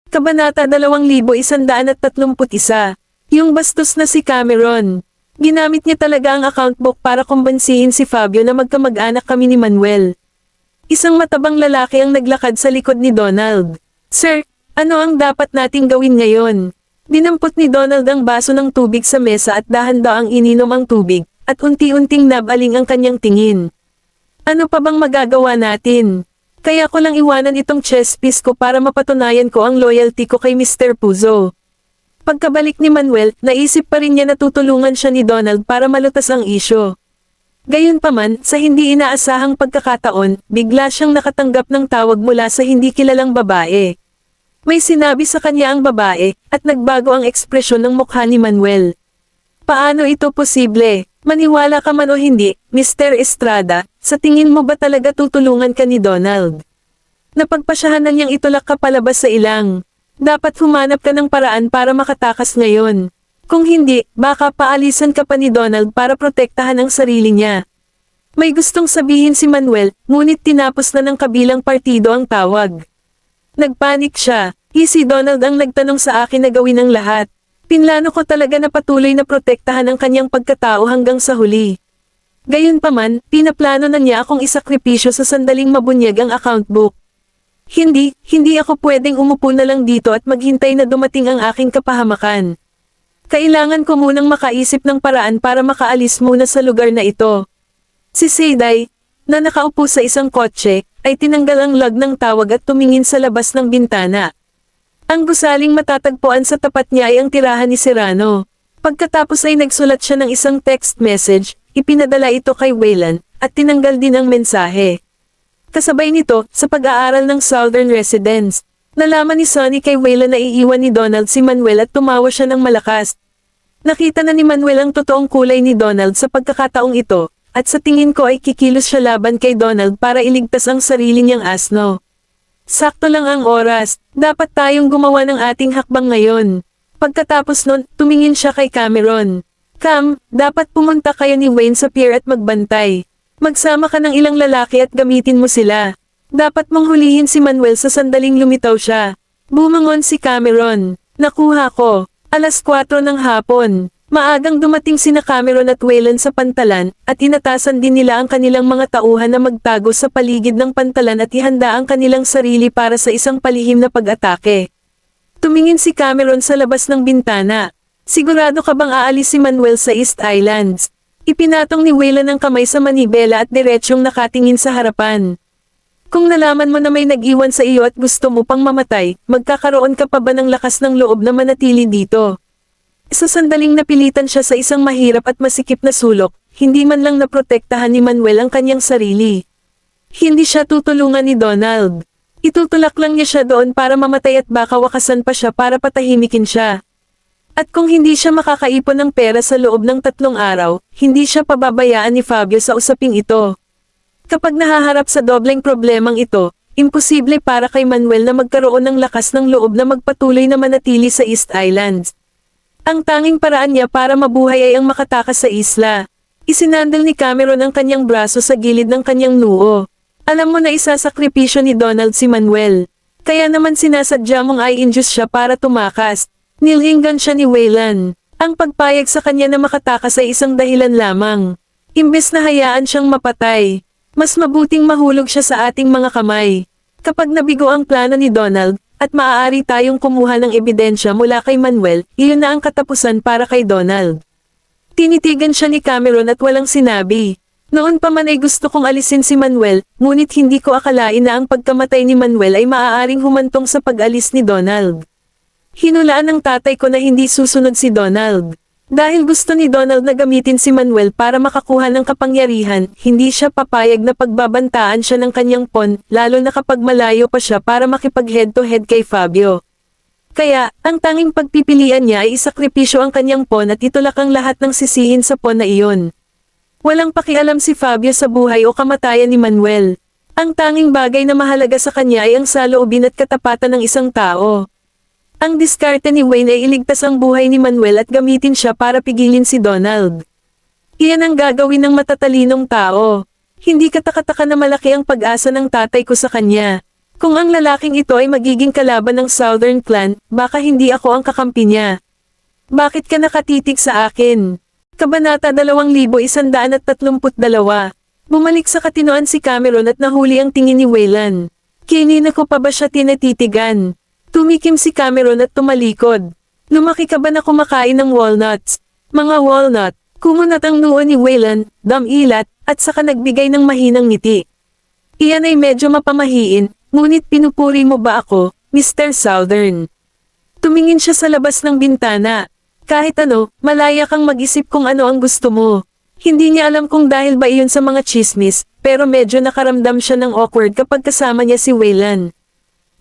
Kabanata 2131. Yung bastos na si Cameron. Ginamit niya talaga ang account book para kumbansihin si Fabio na magkamag-anak kami ni Manuel. Isang matabang lalaki ang naglakad sa likod ni Donald. Sir, ano ang dapat nating gawin ngayon? Dinampot ni Donald ang baso ng tubig sa mesa at dahan-daang ininom ang tubig, at unti-unting nabaling ang kanyang tingin. Ano pa bang magagawa natin? Kaya ko lang iwanan itong chess piece ko para mapatunayan ko ang loyalty ko kay Mr. Puzo. Pagkabalik ni Manuel, naisip pa rin niya na tutulungan siya ni Donald para malutas ang isyo. Gayunpaman, sa hindi inaasahang pagkakataon, bigla siyang nakatanggap ng tawag mula sa hindi kilalang babae. May sinabi sa kanya ang babae, at nagbago ang ekspresyon ng mukha ni Manuel. Paano ito posible? Maniwala ka man o hindi, Mr. Estrada, sa tingin mo ba talaga tutulungan ka ni Donald? Napagpasyahan niyang itulak ka palabas sa ilang. Dapat humanap ka ng paraan para makatakas ngayon. Kung hindi, baka paalisan ka pa ni Donald para protektahan ang sarili niya. May gustong sabihin si Manuel, ngunit tinapos na ng kabilang partido ang tawag. Nagpanik siya. Si Donald ang nagtanong sa akin na gawin ang lahat. Pinlano ko talaga na patuloy na protektahan ang kanyang pagkatao hanggang sa huli. Gayunpaman, pinaplano na niya akong isakripisyo sa sandaling mabunyag ang account book. Hindi ako pwedeng umupo na lang dito at maghintay na dumating ang aking kapahamakan. Kailangan ko munang makaisip ng paraan para makaalis muna sa lugar na ito. Si Seyday, na nakaupo sa isang kotse, ay tinanggal ang log ng tawag at tumingin sa labas ng bintana. Ang gusaling matatagpuan sa tapat niya ay ang tirahan ni Serrano. Pagkatapos ay nagsulat siya ng isang text message, ipinadala ito kay Wayland, at tinanggal din ang mensahe. Kasabay nito, sa pag-aaral ng Southern Residence, nalaman ni Sonny kay Wayland na iiwan ni Donald si Manuel at tumawa siya ng malakas. Nakita na ni Manuel ang totoong kulay ni Donald sa pagkakataong ito, at sa tingin ko ay kikilos siya laban kay Donald para iligtas ang sarili niyang asno. Sakto lang ang oras, dapat tayong gumawa ng ating hakbang ngayon. Pagkatapos nun, tumingin siya kay Cameron. Cam, dapat pumunta kayo ni Wayne sa pier at magbantay. Magsama ka ng ilang lalaki at gamitin mo sila. Dapat mong hulihin si Manuel sa sandaling lumitaw siya. Bumangon si Cameron. Nakuha ko. 4:00 ng hapon. Maagang dumating sina Cameron at Wayland sa pantalan, at inatasan din nila ang kanilang mga tauhan na magtago sa paligid ng pantalan at ihanda ang kanilang sarili para sa isang palihim na pag-atake. Tumingin si Cameron sa labas ng bintana. Sigurado ka bang aalis si Manuel sa East Islands? Ipinatong ni Wayland ang kamay sa manibela at diretsyong nakatingin sa harapan. Kung nalaman mo na may nag-iwan sa iyo at gusto mo pang mamatay, magkakaroon ka pa ba ng lakas ng loob na manatili dito? Sa sandaling napilitan siya sa isang mahirap at masikip na sulok, hindi man lang naprotektahan ni Manuel ang kanyang sarili. Hindi siya tutulungan ni Donald. Itutulak lang niya siya doon para mamatay at baka wakasan pa siya para patahimikin siya. At kung hindi siya makakaipon ng pera sa loob ng 3 araw, hindi siya pababayaan ni Fabio sa usaping ito. Kapag nahaharap sa dobleng problemang ito, imposible para kay Manuel na magkaroon ng lakas ng loob na magpatuloy na manatili sa East Islands. Ang tanging paraan niya para mabuhay ay ang makatakas sa isla. Isinandal ni Cameron ang kanyang braso sa gilid ng kanyang noo. Alam mo na isasakripisyo ni Donald si Manuel. Kaya naman sinasadya mong i-induce siya para tumakas. Nilhinggan siya ni Wayland. Ang pagpayag sa kanya na makatakas ay isang dahilan lamang. Imbes na hayaan siyang mapatay, mas mabuting mahulog siya sa ating mga kamay. Kapag nabigo ang plano ni Donald, at maaari tayong kumuha ng ebidensya mula kay Manuel, iyon na ang katapusan para kay Donald. Tinitigan siya ni Cameron at walang sinabi. Noon pa man ay gusto kong alisin si Manuel, ngunit hindi ko akalain na ang pagkamatay ni Manuel ay maaaring humantong sa pag-alis ni Donald. Hinulaan ng tatay ko na hindi susunod si Donald. Dahil gusto ni Donald na gamitin si Manuel para makakuha ng kapangyarihan, hindi siya papayag na pagbabantaan siya ng kanyang pawn, lalo na kapag malayo pa siya para makipag head-to-head kay Fabio. Kaya, ang tanging pagpipilian niya ay isakripisyo ang kanyang pawn at itulak ang lahat ng sisihin sa pawn na iyon. Walang pakialam si Fabio sa buhay o kamatayan ni Manuel. Ang tanging bagay na mahalaga sa kanya ay ang saloobin at katapatan ng isang tao. Ang diskarte ni Wayne ay iligtas ang buhay ni Manuel at gamitin siya para pigilin si Donald. Iyan ang gagawin ng matatalinong tao. Hindi katakataka na malaki ang pag-asa ng tatay ko sa kanya. Kung ang lalaking ito ay magiging kalaban ng Southern Clan, baka hindi ako ang kakampi niya. Bakit ka nakatitig sa akin? Kabanata 2132. Bumalik sa katinoan si Cameron at nahuli ang tingin ni Waylan. Kanina ko pa ba siya tinatitigan? Tumikim si Cameron at tumalikod. Lumaki ka ba na kumakain ng walnuts? Mga walnut. Kumunat ang noo ni Waylan, damilat, at saka nagbigay ng mahinang ngiti. Iyan ay medyo mapamahiin. Ngunit pinupuri mo ba ako, Mr. Southern? Tumingin siya sa labas ng bintana. Kahit ano, malaya kang mag-isip kung ano ang gusto mo. Hindi niya alam kung dahil ba iyon sa mga chismis, pero medyo nakaramdam siya ng awkward kapag kasama niya si Waylan.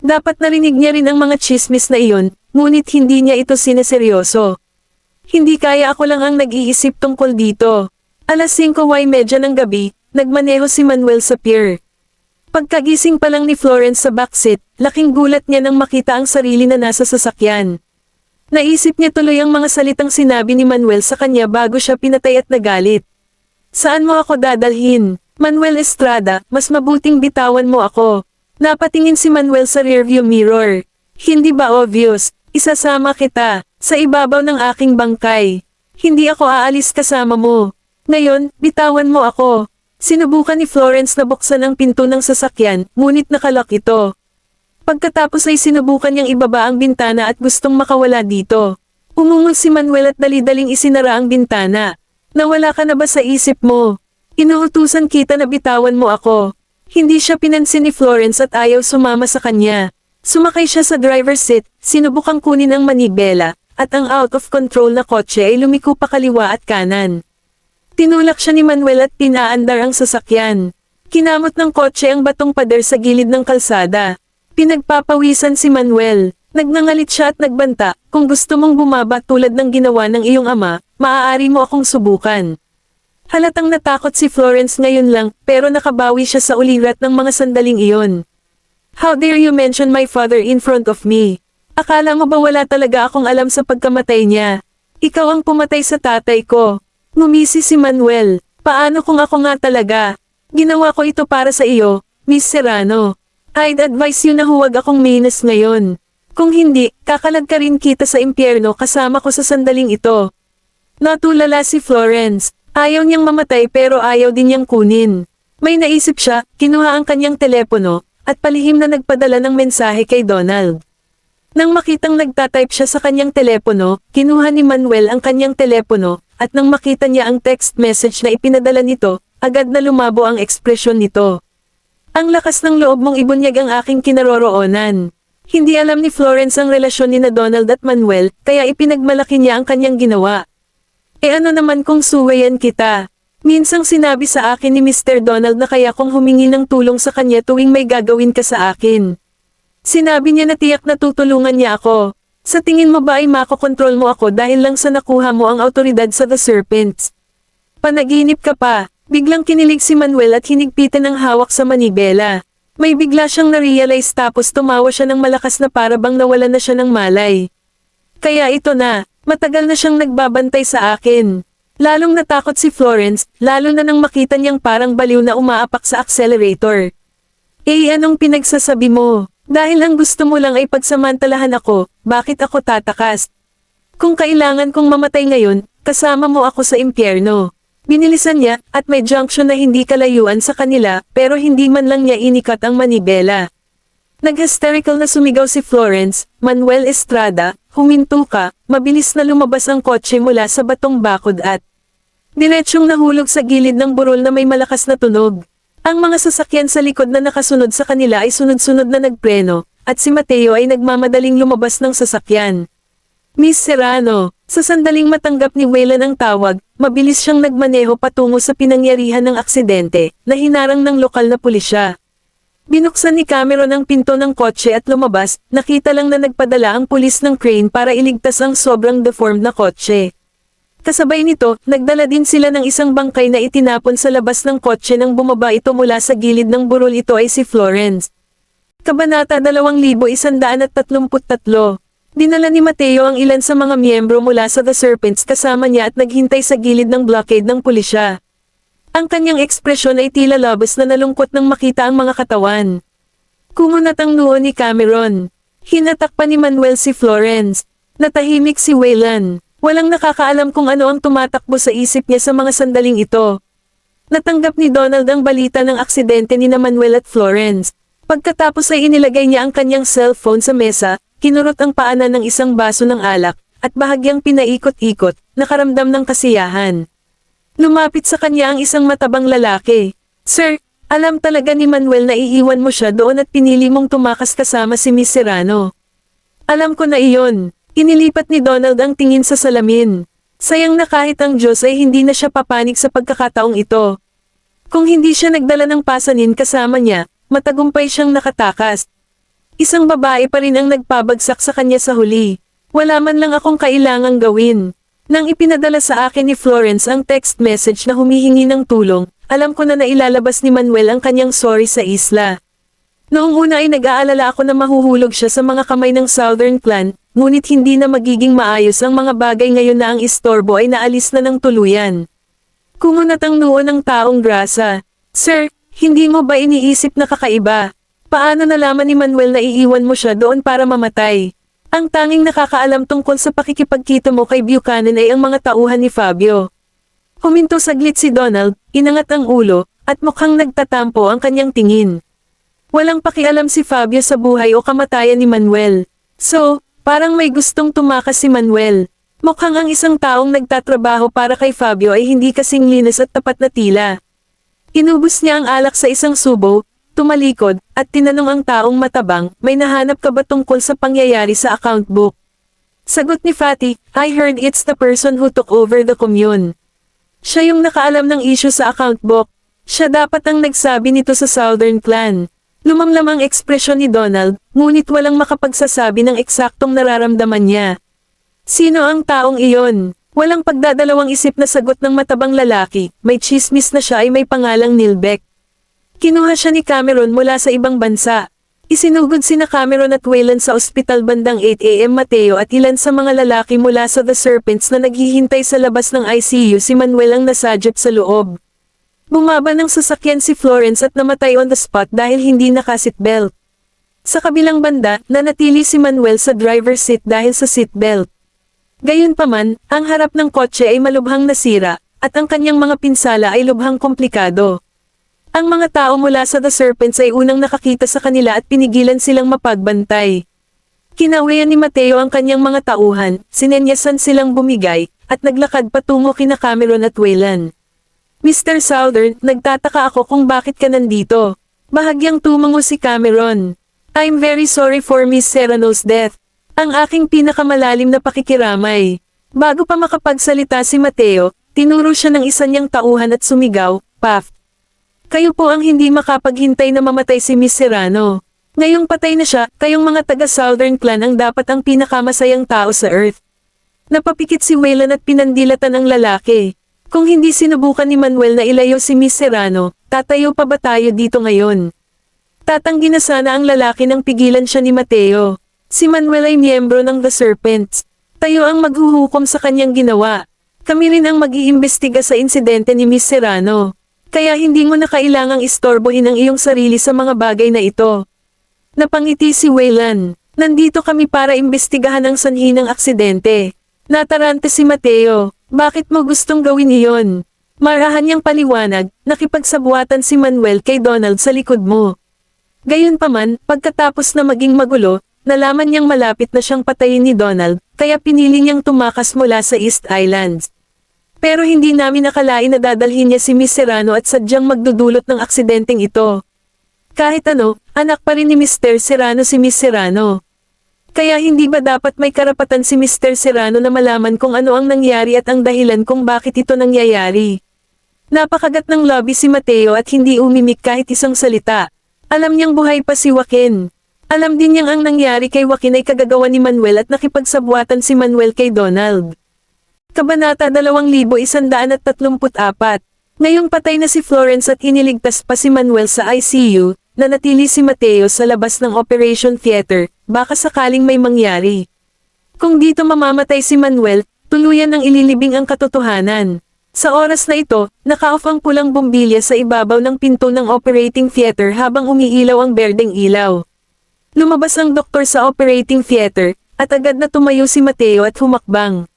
Dapat narinig niya rin ang mga chismis na iyon, ngunit hindi niya ito sineseryoso. Hindi kaya ako lang ang nag-iisip tungkol dito. Alas 5:30 ng gabi, nagmaneho si Manuel sa pier. Pagkagising pa lang ni Florence sa backseat, laking gulat niya nang makita ang sarili na nasa sasakyan. Naisip niya tuloy ang mga salitang sinabi ni Manuel sa kanya bago siya pinatay at nagalit. Saan mo ako dadalhin? Manuel Estrada, mas mabuting bitawan mo ako. Napatingin si Manuel sa rearview mirror. Hindi ba obvious? Isasama kita sa ibabaw ng aking bangkay. Hindi ako aalis kasama mo. Ngayon, bitawan mo ako. Sinubukan ni Florence na buksan ang pinto ng sasakyan, ngunit nakalak ito. Pagkatapos ay sinubukan niyang ibaba ang bintana at gustong makawala dito. Umungol si Manuel at dali-daling isinara ang bintana. Nawala ka na ba sa isip mo? Inuutusan kita na bitawan mo ako. Hindi siya pinansin ni Florence at ayaw sumama sa kanya. Sumakay siya sa driver's seat, sinubukang kunin ang manibela, at ang out of control na kotse ay lumiko pa kaliwa at kanan. Tinulak siya ni Manuel at pinaandar ang sasakyan. Kinamot ng kotse ang batong pader sa gilid ng kalsada. Pinagpapawisan si Manuel. Nagnangalit siya at nagbanta, kung gusto mong bumaba tulad ng ginawa ng iyong ama, maaari mo akong subukan. Halatang natakot si Florence ngayon lang, pero nakabawi siya sa ulirat ng mga sandaling iyon. How dare you mention my father in front of me? Akala mo ba wala talaga akong alam sa pagkamatay niya? Ikaw ang pumatay sa tatay ko. Ngumisi si Manuel. Paano kung ako nga talaga? Ginawa ko ito para sa iyo, Miss Serrano. I'd advise you na huwag akong minus ngayon. Kung hindi, kakalag ka rin kita sa impyerno kasama ko sa sandaling ito. Natulala si Florence. Ayaw niyang mamatay pero ayaw din niyang kunin. May naisip siya, kinuha ang kanyang telepono, at palihim na nagpadala ng mensahe kay Donald. Nang makitang nagtatype siya sa kanyang telepono, kinuha ni Manuel ang kanyang telepono, at nang makita niya ang text message na ipinadala nito, agad na lumabo ang ekspresyon nito. Ang lakas ng loob mong ibunyag ang aking kinaroroonan. Hindi alam ni Florence ang relasyon ni na Donald at Manuel, kaya ipinagmalaki niya ang kanyang ginawa. Ano naman kung suwayan kita? Minsang sinabi sa akin ni Mr. Donald na kaya kong humingi ng tulong sa kanya tuwing may gagawin ka sa akin. Sinabi niya na tiyak na tutulungan niya ako. Sa tingin mo ba ay makokontrol mo ako dahil lang sa nakuha mo ang autoridad sa The Serpents? Panaginip ka pa. Biglang kinilig si Manuel at hinigpitan ng hawak sa manibela. May bigla siyang na-realize tapos tumawa siya ng malakas na parabang nawalan na siya ng malay. Kaya ito na, matagal na siyang nagbabantay sa akin. Lalong natakot si Florence, lalo na nang makita niyang parang baliw na umaapak sa accelerator. Anong pinagsasabi mo? Dahil ang gusto mo lang ay pagsamantalahan ako, bakit ako tatakas? Kung kailangan kong mamatay ngayon, kasama mo ako sa impyerno. Binilisan niya, at may junction na hindi kalayuan sa kanila, pero hindi man lang niya inikat ang manibela. Nag-hysterical na sumigaw si Florence, Manuel Estrada, huminto ka, mabilis na lumabas ang kotse mula sa batong bakod at diretsyong nahulog sa gilid ng burol na may malakas na tunog. Ang mga sasakyan sa likod na nakasunod sa kanila ay sunod-sunod na nagpreno, at si Mateo ay nagmamadaling lumabas ng sasakyan. Miss Serrano, sa sandaling matanggap ni Waylan ang tawag, mabilis siyang nagmaneho patungo sa pinangyarihan ng aksidente, na hinarang ng lokal na pulisya. Binuksan ni Cameron ang pinto ng kotse at lumabas, nakita lang na nagpadala ang pulis ng crane para iligtas ang sobrang deformed na kotse. Kasabay nito, nagdala din sila ng isang bangkay na itinapon sa labas ng kotse nang bumaba ito mula sa gilid ng burol. Ito ay si Florence. Kabanata 2133. Dinala ni Mateo ang ilan sa mga miyembro mula sa The Serpents kasama niya at naghintay sa gilid ng blockade ng pulisya. Ang kanyang ekspresyon ay tila labis na nalungkot nang makita ang mga katawan. Kumunat ang noo ni Cameron. Hinatak pa ni Manuel si Florence. Natahimik si Waylan. Walang nakakaalam kung ano ang tumatakbo sa isip niya sa mga sandaling ito. Natanggap ni Donald ang balita ng aksidente ni Manuel at Florence. Pagkatapos ay inilagay niya ang kanyang cellphone sa mesa, kinurot ang paanan ng isang baso ng alak, at bahagyang pinaikot-ikot, nakaramdam ng kasiyahan. Lumapit sa kanya ang isang matabang lalaki. Sir, alam talaga ni Manuel na iiwan mo siya doon at pinili mong tumakas kasama si Miss Serrano. Alam ko na iyon. Inilipat ni Donald ang tingin sa salamin. Sayang na kahit ang Diyos ay hindi na siya papanig sa pagkakataong ito. Kung hindi siya nagdala ng pasanin kasama niya, matagumpay siyang nakatakas. Isang babae pa rin ang nagpabagsak sa kanya sa huli. Wala man lang akong kailangang gawin. Nang ipinadala sa akin ni Florence ang text message na humihingi ng tulong, alam ko na nailalabas ni Manuel ang kanyang sorry sa isla. Noong una ay nag-aalala ako na mahuhulog siya sa mga kamay ng Southern Clan, ngunit hindi na magiging maayos ang mga bagay ngayon na ang istorbo ay naalis na ng tuluyan. Kumunat ang noo ng taong grasa. Sir, hindi mo ba iniisip na kakaiba? Paano nalaman ni Manuel na iiwan mo siya doon para mamatay? Ang tanging nakakaalam tungkol sa pakikipagkita mo kay Buchanan ay ang mga tauhan ni Fabio. Huminto saglit si Donald, inangat ang ulo, at mukhang nagtatampo ang kanyang tingin. Walang pakialam si Fabio sa buhay o kamatayan ni Manuel. So, parang may gustong tumakas si Manuel. Mukhang ang isang taong nagtatrabaho para kay Fabio ay hindi kasing linis at tapat na tila. Inubos niya ang alak sa isang subo, tumalikod, at tinanong ang taong matabang, may nahanap ka ba tungkol sa pangyayari sa account book? Sagot ni Fatty, I heard it's the person who took over the commune. Siya yung nakaalam ng issue sa account book. Siya dapat ang nagsabi nito sa Southern Clan. Lumamlam ang ekspresyon ni Donald, ngunit walang makapagsasabi ng eksaktong nararamdaman niya. Sino ang taong iyon? Walang pagdadalawang isip na sagot ng matabang lalaki, may chismis na siya ay may pangalang Nilbeck. Kinuha siya ni Cameron mula sa ibang bansa. Isinugod sina Cameron at Wayland sa ospital bandang 8 AM Mateo at ilan sa mga lalaki mula sa The Serpents na naghihintay sa labas ng ICU si Manuel ang nasadyap sa loob. Bumaba ng sasakyan si Florence at namatay on the spot dahil hindi naka-seatbelt. Sa kabilang banda, nanatili si Manuel sa driver's seat dahil sa seatbelt. Gayunpaman, ang harap ng kotse ay malubhang nasira, at ang kanyang mga pinsala ay lubhang komplikado. Ang mga tao mula sa The Serpents ay unang nakakita sa kanila at pinigilan silang mapagbantay. Kinawian ni Mateo ang kanyang mga tauhan, sinenyasan silang bumigay, at naglakad patungo kina Cameron at Wayland. Mr. Southern, nagtataka ako kung bakit ka nandito. Bahagyang tumango si Cameron. I'm very sorry for Miss Serrano's death. Ang aking pinakamalalim na pakikiramay. Bago pa makapagsalita si Mateo, tinuro siya ng isa niyang tauhan at sumigaw, Puff. Kayo po ang hindi makapaghintay na mamatay si Miss Serrano. Ngayong patay na siya, kayong mga taga-Southern Clan ang dapat ang pinakamasayang tao sa Earth. Napapikit si Wayland at pinandilatan ang lalaki. Kung hindi sinubukan ni Manuel na ilayo si Miss Serrano, tatayo pa ba tayo dito ngayon? Tatanggi na sana ang lalaki nang pigilan siya ni Mateo. Si Manuel ay miyembro ng The Serpents. Tayo ang maghuhukom sa kanyang ginawa. Kami rin ang mag-iimbestiga sa insidente ni Miss Serrano. Kaya hindi mo na kailangang istorbohin ang iyong sarili sa mga bagay na ito. Napangiti si Wayland. Nandito kami para imbestigahan ang sanhi ng aksidente. Natarante si Mateo. Bakit mo gustong gawin iyon? Marahan niyang paliwanag, nakipagsabuatan si Manuel kay Donald sa likod mo. Gayunpaman, pagkatapos na maging magulo, nalaman niyang malapit na siyang patayin ni Donald, kaya pinili niyang tumakas mula sa East Islands. Pero hindi namin nakalain na dadalhin niya si Miss Serrano at sadyang magdudulot ng aksidenteng ito. Kahit ano, anak pa rin ni Mr. Serrano si Miss Serrano. Kaya hindi ba dapat may karapatan si Mr. Serrano na malaman kung ano ang nangyari at ang dahilan kung bakit ito nangyayari? Napakagat ng lobby si Mateo at hindi umimik kahit isang salita. Alam niyang buhay pa si Joaquin. Alam din niyang ang nangyari kay Joaquin ay kagagawa ni Manuel at nakipagsabuatan si Manuel kay Donald. Kabanata 2134. Ngayong patay na si Florence at iniligtas pa si Manuel sa ICU, nanatili si Mateo sa labas ng Operation Theater, baka sakaling may mangyari. Kung dito mamamatay si Manuel, tuluyan ng ililibing ang katotohanan. Sa oras na ito, naka-off ang pulang bombilya sa ibabaw ng pinto ng operating theater habang umiilaw ang berdeng ilaw. Lumabas ang doktor sa operating theater, at agad na tumayo si Mateo at humakbang.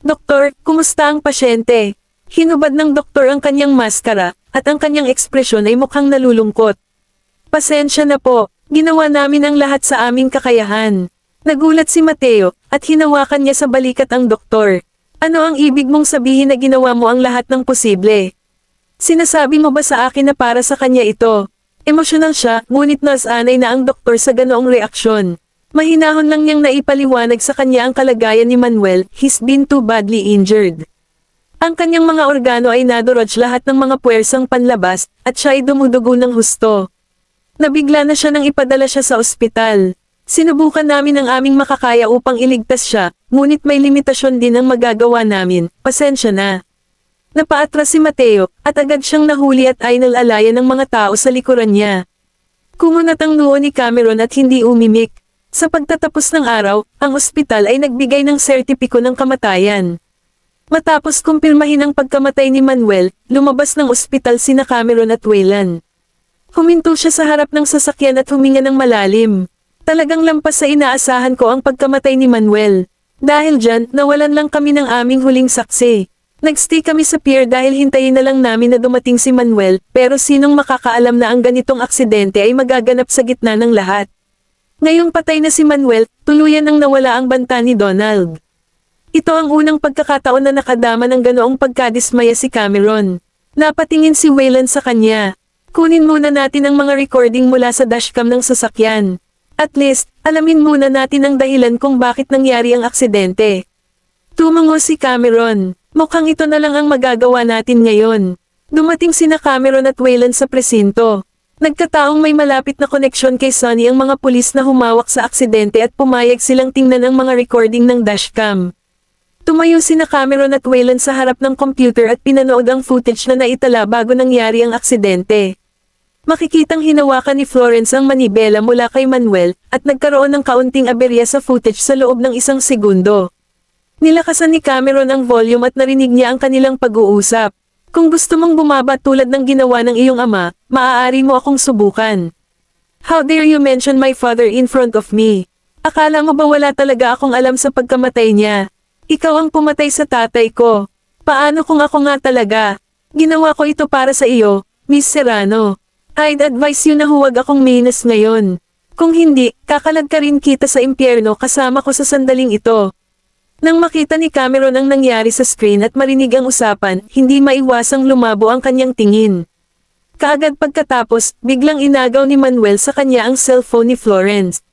"Doktor, kumusta ang pasyente?" Hinubad ng doktor ang kanyang maskara, at ang kanyang ekspresyon ay mukhang nalulungkot. "Pasensya na po, ginawa namin ang lahat sa aming kakayahan." Nagulat si Mateo, at hinawakan niya sa balikat ang doktor. "Ano ang ibig mong sabihin na ginawa mo ang lahat ng posible? Sinasabi mo ba sa akin na para sa kanya ito?" Emosyonal siya, ngunit nasanay na ang doktor sa ganoong reaksyon. Mahinahon lang niyang naipaliwanag sa kanya ang kalagayan ni Manuel, "He's been too badly injured." Ang kanyang mga organo ay nadurog lahat ng mga puwersang panlabas, at siya ay dumudugo ng husto. Nabigla na siya nang ipadala siya sa ospital. "Sinubukan namin ang aming makakaya upang iligtas siya, ngunit may limitasyon din ang magagawa namin, pasensya na." Napaatras si Mateo, at agad siyang nahuli at ay nalalayan ng mga tao sa likuran niya. Kumunat ang noo ni Cameron at hindi umimik. Sa pagtatapos ng araw, ang ospital ay nagbigay ng sertipiko ng kamatayan. Matapos kumpirmahin ang pagkamatay ni Manuel, lumabas ng ospital sina Cameron at Waylan. Huminto siya sa harap ng sasakyan at huminga ng malalim. "Talagang lampas sa inaasahan ko ang pagkamatay ni Manuel. Dahil dyan, nawalan lang kami ng aming huling saksi. Nagstay kami sa pier dahil hintayin na lang namin na dumating si Manuel, pero sinong makakaalam na ang ganitong aksidente ay magaganap sa gitna ng lahat. Ngayong patay na si Manuel, tuluyan ang nawala ang banta ni Donald." Ito ang unang pagkakataon na nakadama ng ganoong pagkadismaya si Cameron. Napatingin si Wayland sa kanya. "Kunin muna natin ang mga recording mula sa dashcam ng sasakyan. At least, alamin muna natin ang dahilan kung bakit nangyari ang aksidente." Tumango si Cameron. "Mukhang ito na lang ang magagawa natin ngayon." Dumating sina Cameron at Wayland sa presinto. Nagkataong may malapit na koneksyon kay Sonny ang mga pulis na humawak sa aksidente at pumayag silang tingnan ang mga recording ng dashcam. Tumayo sina Cameron at Wayland sa harap ng computer at pinanood ang footage na naitala bago nangyari ang aksidente. Makikitang hinawakan ni Florence ang manibela mula kay Manuel, at nagkaroon ng kaunting aberya sa footage sa loob ng 1 segundo. Nilakasan ni Cameron ang volume at narinig niya ang kanilang pag-uusap. "Kung gusto mong bumaba tulad ng ginawa ng iyong ama, maaari mo akong subukan. How dare you mention my father in front of me? Akala mo ba wala talaga akong alam sa pagkamatay niya? Ikaw ang pumatay sa tatay ko. Paano kung ako nga talaga? Ginawa ko ito para sa iyo, Miss Serrano. I'd advise you na huwag akong minus ngayon. Kung hindi, kakalag ka rin kita sa impyerno kasama ko sa sandaling ito." Nang makita ni Cameron ang nangyari sa screen at marinig ang usapan, hindi maiwasang lumabo ang kanyang tingin. Kaagad pagkatapos, biglang inagaw ni Manuel sa kanya ang cellphone ni Florence.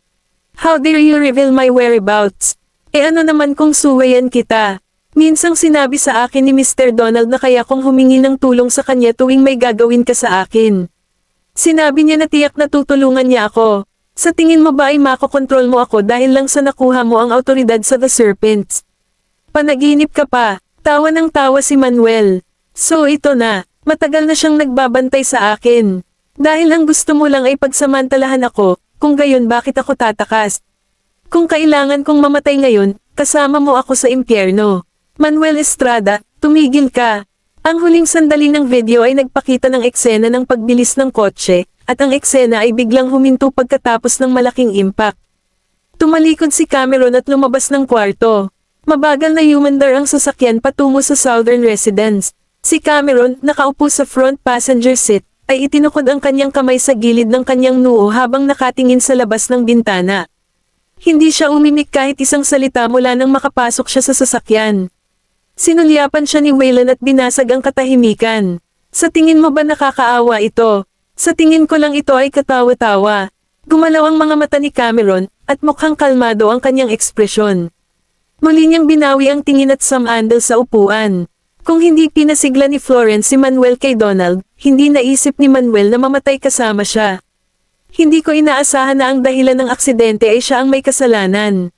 "How dare you reveal my whereabouts? Ano naman kung suwayan kita? Minsang sinabi sa akin ni Mr. Donald na kaya kong humingi ng tulong sa kanya tuwing may gagawin ka sa akin. Sinabi niya na tiyak na tutulungan niya ako. Sa tingin mo ba ay makokontrol mo ako dahil lang sa nakuha mo ang autoridad sa The Serpents? Panaginip ka pa." Tawa ng tawa si Manuel. "So ito na, matagal na siyang nagbabantay sa akin. Dahil ang gusto mo lang ay pagsamantalahan ako, kung gayon bakit ako tatakas? Kung kailangan kong mamatay ngayon, kasama mo ako sa impyerno." "Manuel Estrada, tumigil ka." Ang huling sandali ng video ay nagpakita ng eksena ng pagbilis ng kotse, at ang eksena ay biglang huminto pagkatapos ng malaking impact. Tumalikod si Cameron at lumabas ng kwarto. Mabagal na humandar ang sasakyan patungo sa Southern Residence. Si Cameron, nakaupo sa front passenger seat, ay itinukod ang kanyang kamay sa gilid ng kanyang noo habang nakatingin sa labas ng bintana. Hindi siya umimik kahit isang salita mula nang makapasok siya sa sasakyan. Sinulyapan siya ni Wayland at binasag ang katahimikan. "Sa tingin mo ba nakakaawa ito? Sa tingin ko lang ito ay katawa-tawa." Gumalaw ang mga mata ni Cameron, at mukhang kalmado ang kanyang ekspresyon. Muli niyang binawi ang tingin at sumandal sa upuan. Kung hindi pinasigla ni Florence si Manuel kay Donald, hindi naisip ni Manuel na mamatay kasama siya. "Hindi ko inaasahan na ang dahilan ng aksidente ay siya ang may kasalanan."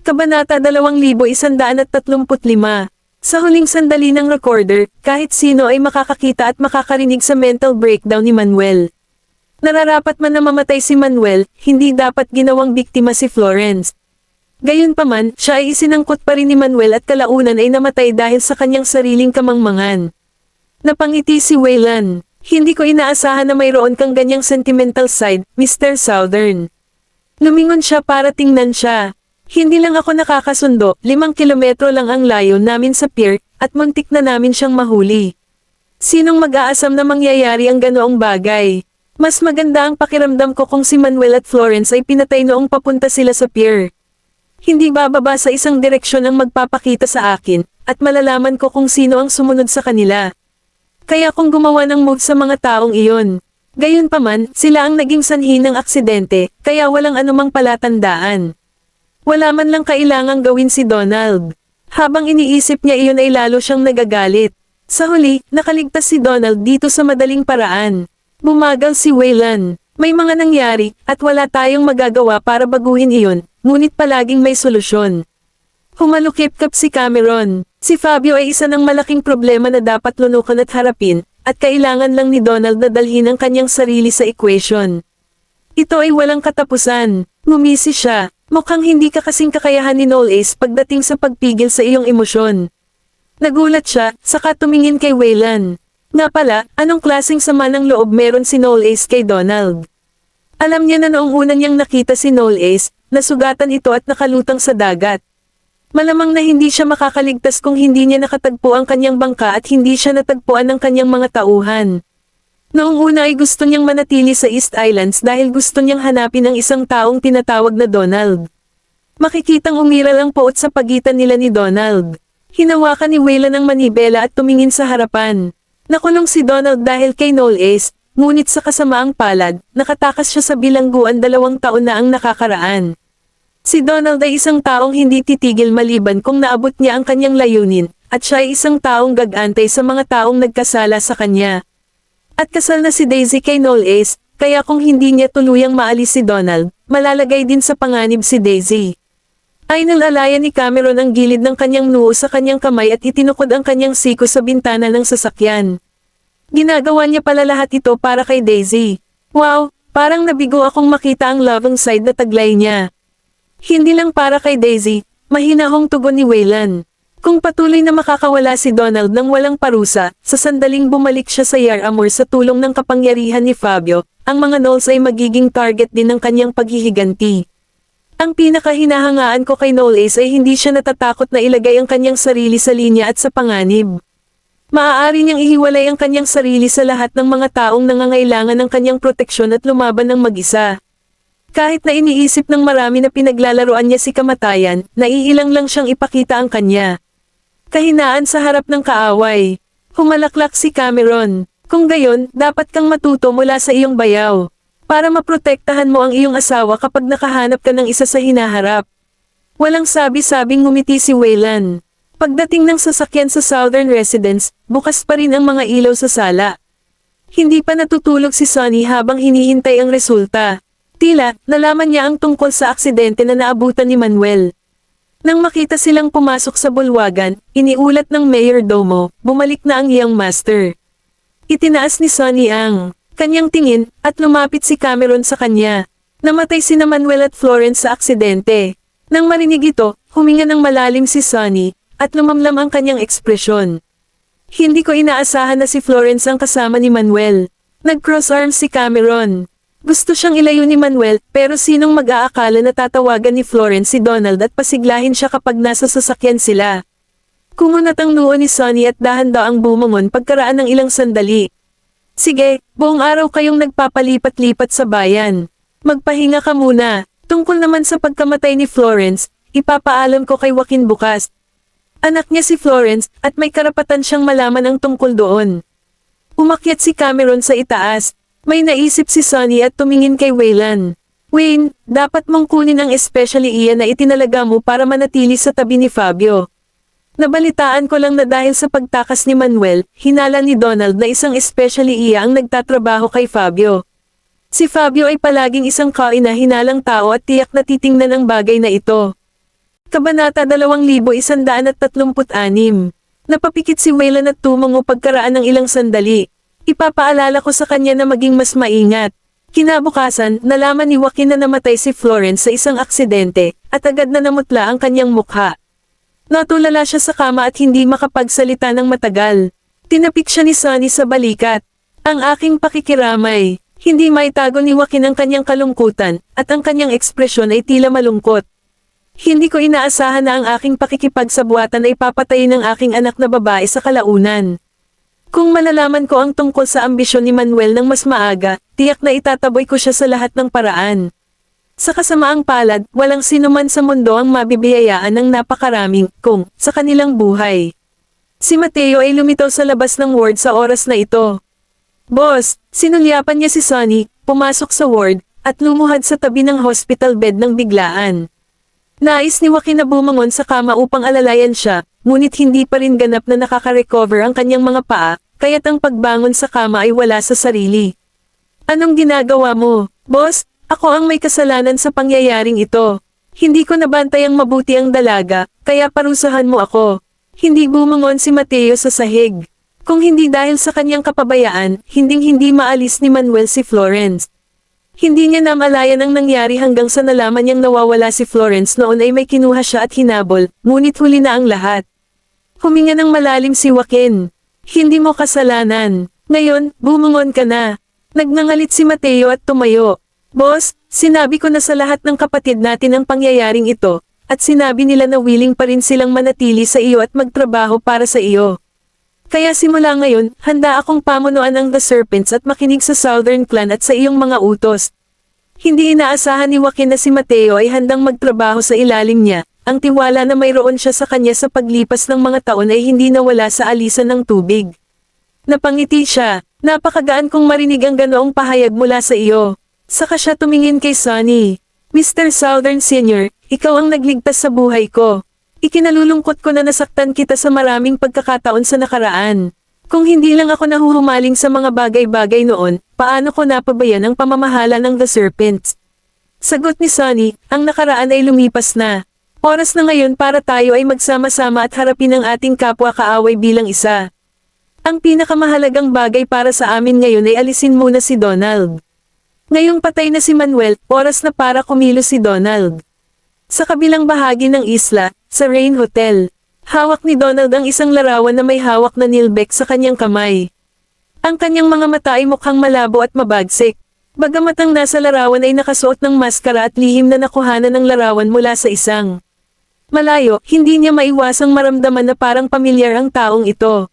Kabanata 2135. Sa huling sandali ng recorder, kahit sino ay makakakita at makakarinig sa mental breakdown ni Manuel. Nararapat man na mamatay si Manuel, hindi dapat ginawang biktima si Florence. Gayunpaman, siya ay isinangkot pa rin ni Manuel at kalaunan ay namatay dahil sa kanyang sariling kamangmangan. Napangiti si Waylan. Hindi ko inaasahan na mayroon kang ganyang sentimental side, Mr. Southern. Lumingon siya para tingnan siya. Hindi lang ako nakakasundo, 5 kilometro lang ang layo namin sa pier, at muntik na namin siyang mahuli. Sinong mag-aasam na mangyayari ang ganoong bagay? Mas maganda ang pakiramdam ko kung si Manuel at Florence ay pinatay noong papunta sila sa pier. Hindi bababa sa isang direksyon ang magpapakita sa akin, at malalaman ko kung sino ang sumunod sa kanila. Kaya kung gumawa ng move sa mga taong iyon. Gayunpaman, sila ang naging sanhi ng aksidente, kaya walang anumang palatandaan. Wala man lang kailangang gawin si Donald. Habang iniisip niya iyon ay lalo siyang nagagalit. Sa huli, nakaligtas si Donald dito sa madaling paraan. Bumagal si Waylan. May mga nangyari, at wala tayong magagawa para baguhin iyon, ngunit palaging may solusyon. Humalukip-kap si Cameron. Si Fabio ay isa ng malaking problema na dapat lunukan at harapin, at kailangan lang ni Donald na dalhin ang kanyang sarili sa equation. Ito ay walang katapusan. Ngumisi siya. Mukhang hindi ka kasing kakayahan ni Noel Ace pagdating sa pagpigil sa iyong emosyon. Nagulat siya, saka tumingin kay Waylan. Nga pala, anong klaseng sama ng loob meron si Noel Ace kay Donald? Alam niya na noong una niyang nakita si Noel Ace, nasugatan ito at nakalutang sa dagat. Malamang na hindi siya makakaligtas kung hindi niya nakatagpo ang kanyang bangka at hindi siya natagpuan ng kanyang mga tauhan. Noong una ay gusto niyang manatili sa East Islands dahil gusto niyang hanapin ang isang taong tinatawag na Donald. Makikitang umiral ang poot sa pagitan nila ni Donald. Hinawakan ni Waylan ang manibela at tumingin sa harapan. Nakulong si Donald dahil kay Noel Ace, ngunit sa kasamaang palad, nakatakas siya sa bilangguan 2 taon na ang nakakaraan. Si Donald ay isang taong hindi titigil maliban kung naabot niya ang kanyang layunin, at siya ay isang taong gagantay sa mga taong nagkasala sa kanya. At kasal na si Daisy kay Noel Ace, kaya kung hindi niya tuluyang maalis si Donald, malalagay din sa panganib si Daisy. Ay nalalaya ni Cameron ang gilid ng kanyang noo sa kanyang kamay at itinukod ang kanyang siko sa bintana ng sasakyan. Ginagawa niya pala lahat ito para kay Daisy. Wow, parang nabigo akong makita ang loving side na taglay niya. Hindi lang para kay Daisy, mahinahong tugon ni Waylan. Kung patuloy na makakawala si Donald ng walang parusa, sa sandaling bumalik siya sa Yaramor sa tulong ng kapangyarihan ni Fabio, ang mga Knowles ay magiging target din ng kanyang paghihiganti. Ang pinakahinahangaan ko kay Noel Ace ay hindi siya natatakot na ilagay ang kanyang sarili sa linya at sa panganib. Maaari niyang ihiwalay ang kanyang sarili sa lahat ng mga taong nangangailangan ng kanyang proteksyon at lumaban ng mag-isa. Kahit na iniisip ng marami na pinaglalaroan niya si kamatayan, naiilang lang siyang ipakita ang kanya. Kahinaan sa harap ng kaaway. Humalaklak si Cameron. Kung gayon, dapat kang matuto mula sa iyong bayaw. Para maprotektahan mo ang iyong asawa kapag nakahanap ka ng isa sa hinaharap. Walang sabi-sabing ngumiti si Waylan. Pagdating ng sasakyan sa Southern Residence, bukas pa rin ang mga ilaw sa sala. Hindi pa natutulog si Sonny habang hinihintay ang resulta. Tila, nalaman niya ang tungkol sa aksidente na naabutan ni Manuel. Nang makita silang pumasok sa bulwagan, iniulat ng mayordomo, bumalik na ang iyong master. Itinaas ni Sonny ang kanyang tingin, at lumapit si Cameron sa kanya. Namatay sina Manuel at Florence sa aksidente. Nang marinig ito, huminga ng malalim si Sonny, at lumamlam ang kanyang ekspresyon. Hindi ko inaasahan na si Florence ang kasama ni Manuel. Nag-cross arms si Cameron. Gusto siyang ilayo ni Manuel, pero sinong mag-aakala na tatawagan ni Florence si Donald at pasiglahin siya kapag nasa sasakyan sila. Kumunat ang noo ni Sonny at dahan-daang bumangon pagkaraan ng ilang sandali. Sige, buong araw kayong nagpapalipat-lipat sa bayan. Magpahinga ka muna. Tungkol naman sa pagkamatay ni Florence, ipapaalam ko kay Joaquin bukas. Anak niya si Florence, at may karapatan siyang malaman ang tungkol doon. Umakyat si Cameron sa itaas. May naisip si Sonny at tumingin kay Waylan. Wayne, dapat mong kunin ang especially iyan na itinalaga mo para manatili sa tabi ni Fabio. Nabalitaan ko lang na dahil sa pagtakas ni Manuel, hinala ni Donald na isang especially iya ang nagtatrabaho kay Fabio. Si Fabio ay palaging isang kaina-hinalang tao at tiyak na titingnan ang bagay na ito. Kabanata 2136. Napapikit si Waylan at tumango pagkaraan ng ilang sandali. Ipapaalala ko sa kanya na maging mas maingat. Kinabukasan, nalaman ni Joaquin na namatay si Florence sa isang aksidente, at agad na namutla ang kanyang mukha. Natulala siya sa kama at hindi makapagsalita ng matagal. Tinapik siya ni Sunny sa balikat. Ang aking pakikiramay. Hindi maitago ni Joaquin ang kanyang kalungkutan, at ang kanyang ekspresyon ay tila malungkot. Hindi ko inaasahan na ang aking pakikipagsabuatan ay papatayin ng aking anak na babae sa kalaunan. Kung malalaman ko ang tungkol sa ambisyon ni Manuel ng mas maaga, tiyak na itataboy ko siya sa lahat ng paraan. Sa kasamaang palad, walang sinuman sa mundo ang mabibiyayaan ng napakaraming kung sa kanilang buhay. Si Mateo ay lumitaw sa labas ng ward sa oras na ito. Boss, sinulyapan niya si Sunny, pumasok sa ward, at lumuhad sa tabi ng hospital bed ng biglaan. Nais ni Joaquin na bumangon sa kama upang alalayan siya, ngunit hindi pa rin ganap na nakaka-recover ang kanyang mga paa, kaya't ang pagbangon sa kama ay wala sa sarili. Anong ginagawa mo, boss? Ako ang may kasalanan sa pangyayaring ito. Hindi ko nabantay ang mabuti ang dalaga, kaya parusahan mo ako. Hindi bumangon si Mateo sa sahig. Kung hindi dahil sa kanyang kapabayaan, hinding-hindi maalis ni Manuel si Florence. Hindi niya namalayan ang nangyari hanggang sa nalaman niyang nawawala si Florence noon ay may kinuha siya at hinabol, ngunit huli na ang lahat. Huminga ng malalim si Joaquin. Hindi mo kasalanan. Ngayon, bumangon ka na. Nagngangalit si Mateo at tumayo. Boss, sinabi ko na sa lahat ng kapatid natin ang pangyayaring ito, at sinabi nila na willing pa rin silang manatili sa iyo at magtrabaho para sa iyo. Kaya simula ngayon, handa akong pamunuan ang The Serpents at makinig sa Southern Clan at sa iyong mga utos. Hindi inaasahan ni Joaquin na si Mateo ay handang magtrabaho sa ilalim niya. Ang tiwala na mayroon siya sa kanya sa paglipas ng mga taon ay hindi nawala sa alisan ng tubig. Napangiti siya. Napakagaan kong marinig ang ganoong pahayag mula sa iyo. Saka siya tumingin kay Sunny. Mr. Southern Senior, ikaw ang nagligtas sa buhay ko. Ikinalulungkot ko na nasaktan kita sa maraming pagkakataon sa nakaraan. Kung hindi lang ako nahuhumaling sa mga bagay-bagay noon, paano ko napabayan ang pamamahala ng The Serpents? Sagot ni Sunny, ang nakaraan ay lumipas na. Oras na ngayon para tayo ay magsama-sama at harapin ang ating kapwa-kaaway bilang isa. Ang pinakamahalagang bagay para sa amin ngayon ay alisin muna si Donald. Ngayong patay na si Manuel, oras na para kumilos si Donald. Sa kabilang bahagi ng isla, sa Rain Hotel, hawak ni Donald ang isang larawan na may hawak na nilbek sa kanyang kamay. Ang kanyang mga mata ay mukhang malabo at mabagsik. Bagamat ang nasa larawan ay nakasuot ng maskara at lihim na nakuhanan ng larawan mula sa isang malayo, hindi niya maiwasang maramdaman na parang pamilyar ang taong ito.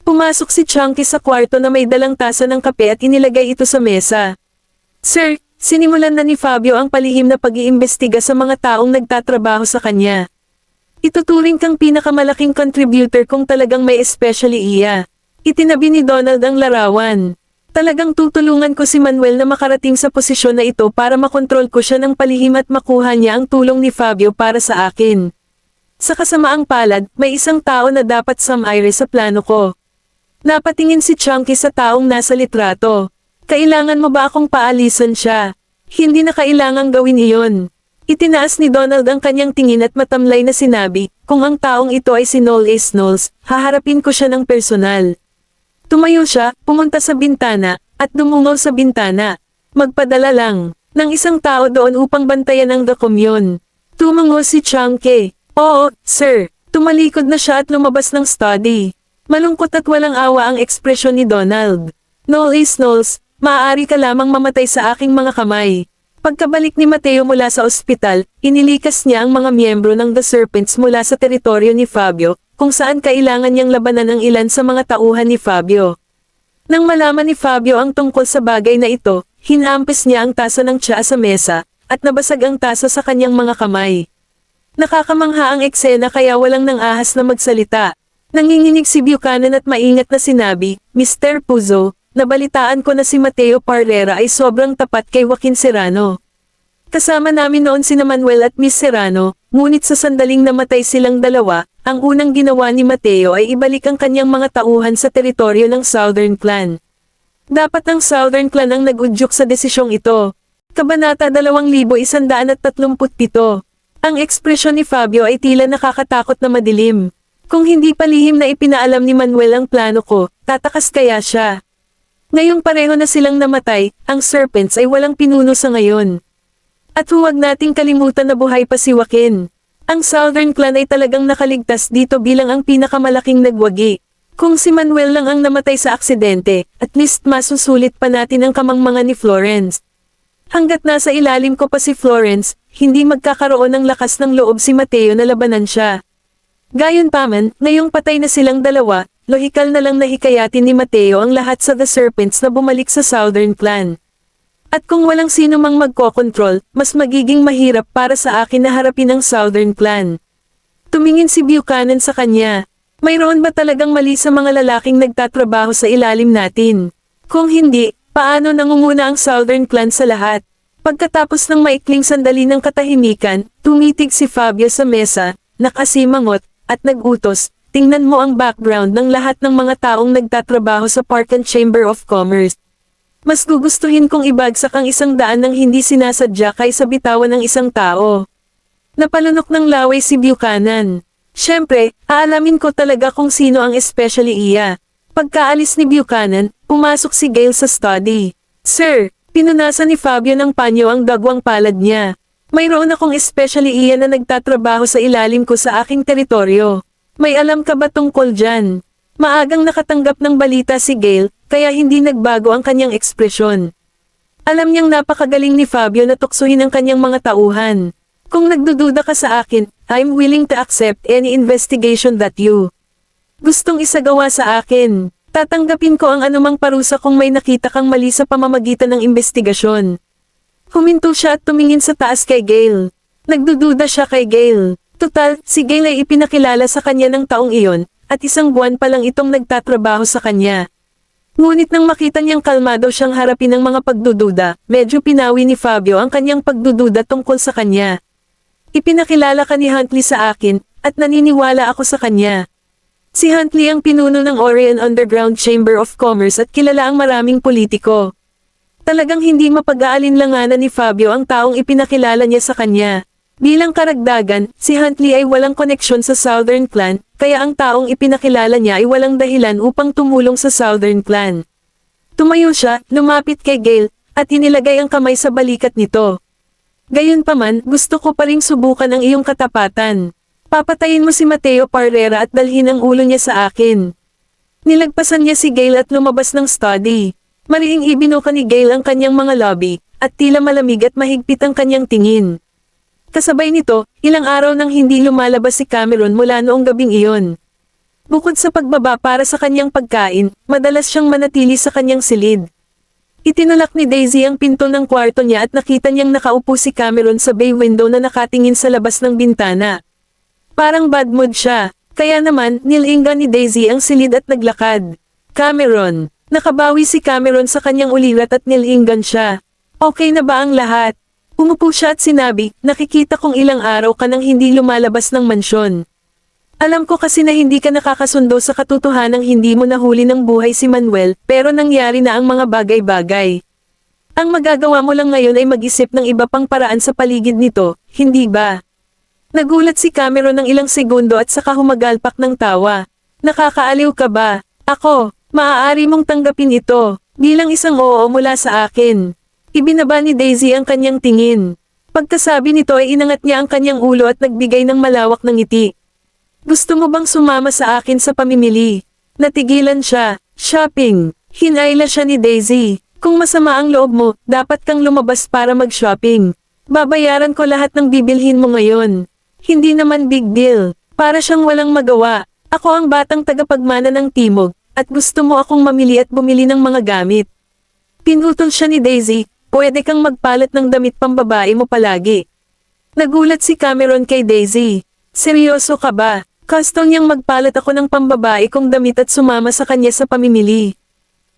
Pumasok si Chunky sa kwarto na may dalang tasa ng kape at inilagay ito sa mesa. Sir, sinimulan na ni Fabio ang palihim na pag-iimbestiga sa mga taong nagtatrabaho sa kanya. Ituturing kang pinakamalaking contributor kung talagang may especially iya. Itinabi ni Donald ang larawan. Talagang tutulungan ko si Manuel na makarating sa posisyon na ito para makontrol ko siya ng palihim at makuha niya ang tulong ni Fabio para sa akin. Sa kasamaang palad, may isang tao na dapat sumire sa plano ko. Napatingin si Chunky sa taong nasa litrato. Kailangan mo ba akong paalisan siya? Hindi na kailangang gawin iyon. Itinaas ni Donald ang kanyang tingin at matamlay na sinabi, kung ang taong ito ay si Noel A. Snolls, haharapin ko siya ng personal. Tumayo siya, pumunta sa bintana, at dumungaw sa bintana. Magpadala lang ng isang tao doon upang bantayan ang The Commune. Tumango si Chunky. Oo, sir. Tumalikod na siya at lumabas ng study. Malungkot at walang awa ang ekspresyon ni Donald. Noel A. Snolls, maaari ka lamang mamatay sa aking mga kamay. Pagkabalik ni Mateo mula sa ospital, inilikas niya ang mga miyembro ng The Serpents mula sa teritoryo ni Fabio, kung saan kailangan niyang labanan ang ilan sa mga tauhan ni Fabio. Nang malaman ni Fabio ang tungkol sa bagay na ito, hinampis niya ang tasa ng tsaa sa mesa, at nabasag ang tasa sa kanyang mga kamay. Nakakamangha ang eksena kaya walang nang ahas na magsalita. Nanginginig si Buchanan at maingat na sinabi, Mr. Puzo, nabalitaan ko na si Mateo Parrera ay sobrang tapat kay Joaquin Serrano. Kasama namin noon sina Manuel at Miss Serrano, ngunit sa sandaling namatay silang dalawa, ang unang ginawa ni Mateo ay ibalik ang kanyang mga tauhan sa teritoryo ng Southern Clan. Dapat ang Southern Clan ang nag-udyok sa desisyong ito. Kabanata 2137. Ang ekspresyon ni Fabio ay tila nakakatakot na madilim. Kung hindi palihim na ipinaalam ni Manuel ang plano ko, tatakas kaya siya. Ngayong pareho na silang namatay, ang Serpents ay walang pinuno sa ngayon. At huwag nating kalimutan na buhay pa si Joaquin. Ang Southern Clan ay talagang nakaligtas dito bilang ang pinakamalaking nagwagi. Kung si Manuel lang ang namatay sa aksidente, at least masusulit pa natin ang kamangmangan ni Florence. Hanggat nasa ilalim ko pa si Florence, hindi magkakaroon ng lakas ng loob si Mateo na labanan siya. Gayunpaman, ngayong patay na silang dalawa, lohikal na lang nahikayatin ni Mateo ang lahat sa The Serpents na bumalik sa Southern Clan. At kung walang sino mang magkokontrol, mas magiging mahirap para sa akin na harapin ang Southern Clan. Tumingin si Buchanan sa kanya. Mayroon ba talagang mali sa mga lalaking nagtatrabaho sa ilalim natin? Kung hindi, paano nangunguna ang Southern Clan sa lahat? Pagkatapos ng maikling sandali ng katahimikan, tumitig si Fabio sa mesa, nakasimangot, at nagutos, tingnan mo ang background ng lahat ng mga taong nagtatrabaho sa Park and Chamber of Commerce. Mas gugustuhin kong ibagsak ang 100 ng hindi sinasadya kaysa bitawan ng isang tao. Napalunok ng laway si Buchanan. Siyempre, aalamin ko talaga kung sino ang especially iya. Pagkaalis ni Buchanan, pumasok si Gail sa study. Sir, pinunasan ni Fabio ng panyo ang dagwang palad niya. Mayroon akong especially iya na nagtatrabaho sa ilalim ko sa aking teritoryo. May alam ka ba tungkol dyan? Maagang nakatanggap ng balita si Gail, kaya hindi nagbago ang kanyang ekspresyon. Alam niyang napakagaling ni Fabio na tuksuhin ang kanyang mga tauhan. Kung nagdududa ka sa akin, I'm willing to accept any investigation that you gustong isagawa sa akin. Tatanggapin ko ang anumang parusa kung may nakita kang mali sa pamamagitan ng investigasyon. Huminto siya at tumingin sa taas kay Gail. Nagdududa siya kay Gail. Tutal, si Gail ay ipinakilala sa kanya ng taong iyon, at 1 buwan pa lang itong nagtatrabaho sa kanya. Ngunit nang makita niyang kalmado siyang harapin ng mga pagdududa, medyo pinawi ni Fabio ang kanyang pagdududa tungkol sa kanya. Ipinakilala ka ni Huntley sa akin, at naniniwala ako sa kanya. Si Huntley ang pinuno ng Orion Underground Chamber of Commerce at kilala ang maraming politiko. Talagang hindi mapag-aalinlanganan ni Fabio ang taong ipinakilala niya sa kanya. Bilang karagdagan, si Huntley ay walang koneksyon sa Southern Clan, kaya ang taong ipinakilala niya ay walang dahilan upang tumulong sa Southern Clan. Tumayo siya, lumapit kay Gail, at inilagay ang kamay sa balikat nito. Gayunpaman, gusto ko pa ring subukan ang iyong katapatan. Papatayin mo si Mateo Parrera at dalhin ang ulo niya sa akin. Nilagpasan niya si Gail at lumabas ng study. Mariing ibinuka ni Gail ang kanyang mga lobby, at tila malamig at mahigpit ang kanyang tingin. Kasabay nito, ilang araw nang hindi lumalabas si Cameron mula noong gabing iyon. Bukod sa pagbaba para sa kanyang pagkain, madalas siyang manatili sa kanyang silid. Itinulak ni Daisy ang pinto ng kwarto niya at nakita niyang nakaupo si Cameron sa bay window na nakatingin sa labas ng bintana. Parang bad mood siya, kaya naman nilinggan ni Daisy ang silid at naglakad. Cameron, nakabawi si Cameron sa kanyang ulirat at nilinggan siya. Okay na ba ang lahat? Umupo siya at sinabi, nakikita kong ilang araw ka nang hindi lumalabas ng mansyon. Alam ko kasi na hindi ka nakakasundo sa katotohanang hindi mo nahuli ng buhay si Manuel, pero nangyari na ang mga bagay-bagay. Ang magagawa mo lang ngayon ay mag-isip ng iba pang paraan sa paligid nito, hindi ba? Nagulat si Cameron ng ilang segundo at saka humagalpak ng tawa. Nakakaaliw ka ba? Ako, maaari mong tanggapin ito, bilang isang oo mula sa akin. Ibinaba ni Daisy ang kanyang tingin. Pagkasabi nito ay inangat niya ang kanyang ulo at nagbigay ng malawak na ngiti. Gusto mo bang sumama sa akin sa pamimili? Natigilan siya. Shopping. Hinayla siya ni Daisy. Kung masama ang loob mo, dapat kang lumabas para mag-shopping. Babayaran ko lahat ng bibilhin mo ngayon. Hindi naman big deal. Para siyang walang magawa. Ako ang batang tagapagmana ng Timog, at gusto mo akong mamili at bumili ng mga gamit. Pinutol siya ni Daisy. Pwede kang magpalit ng damit pambabae mo palagi. Nagulat si Cameron kay Daisy. Seryoso ka ba? Custom niyang magpalit ako ng pambabae kong damit at sumama sa kanya sa pamimili.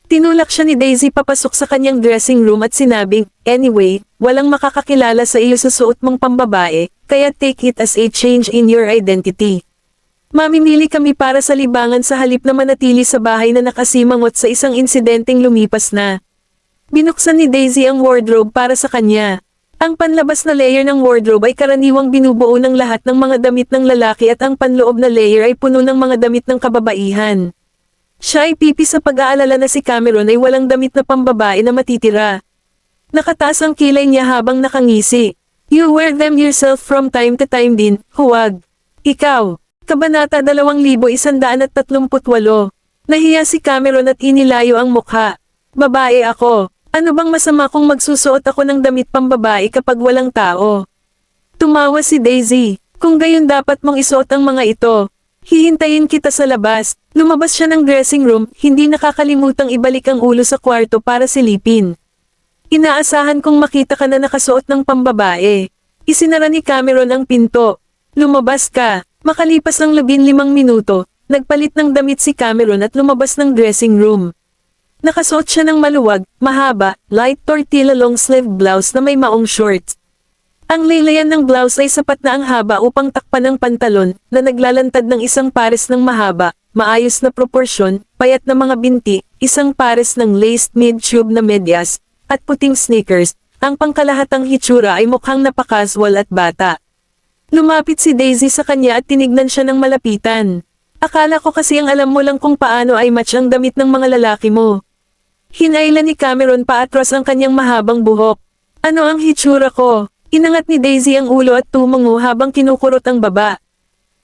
Tinulak siya ni Daisy papasok sa kanyang dressing room at sinabing, anyway, walang makakakilala sa iyo sa suot mong pambabae, kaya take it as a change in your identity. Mamimili kami para sa libangan sa halip na manatili sa bahay na nakasimangot sa isang insidenteng lumipas na. Binuksan ni Daisy ang wardrobe para sa kanya. Ang panlabas na layer ng wardrobe ay karaniwang binubuo ng lahat ng mga damit ng lalaki at ang panloob na layer ay puno ng mga damit ng kababaihan. Siya ay pipi sa pag-aalala na si Cameron ay walang damit na pambabae na matitira. Nakataas ang kilay niya habang nakangisi. You wear them yourself from time to time din, huwag. Ikaw. Kabanata 2138. Nahiya si Cameron at inilayo ang mukha. Babae ako. Ano bang masama kung magsusuot ako ng damit pambabae kapag walang tao? Tumawa si Daisy. Kung gayon dapat mong isuot ang mga ito. Hihintayin kita sa labas. Lumabas siya ng dressing room, hindi nakakalimutang ibalik ang ulo sa kwarto para silipin. Inaasahan kong makita ka na nakasuot ng pambabae. Isinara ni Cameron ang pinto. Lumabas ka. Makalipas ang 15 minuto, nagpalit ng damit si Cameron at lumabas ng dressing room. Nakasuot siya ng maluwag, mahaba, light tortilla long sleeve blouse na may maong shorts. Ang laylayan ng blouse ay sapat na ang haba upang takpan ng pantalon na naglalantad ng isang pares ng mahaba, maayos na proporsyon, payat na mga binti, isang pares ng laced mid-tube na medyas, at puting sneakers. Ang pangkalahatang hitsura ay mukhang napakaswal at bata. Lumapit si Daisy sa kanya at tinignan siya ng malapitan. Akala ko kasi ang alam mo lang kung paano ay match ang damit ng mga lalaki mo. Hinailan ni Cameron paatras ang kanyang mahabang buhok. Ano ang hitsura ko? Inangat ni Daisy ang ulo at tumungo habang kinukurot ang baba.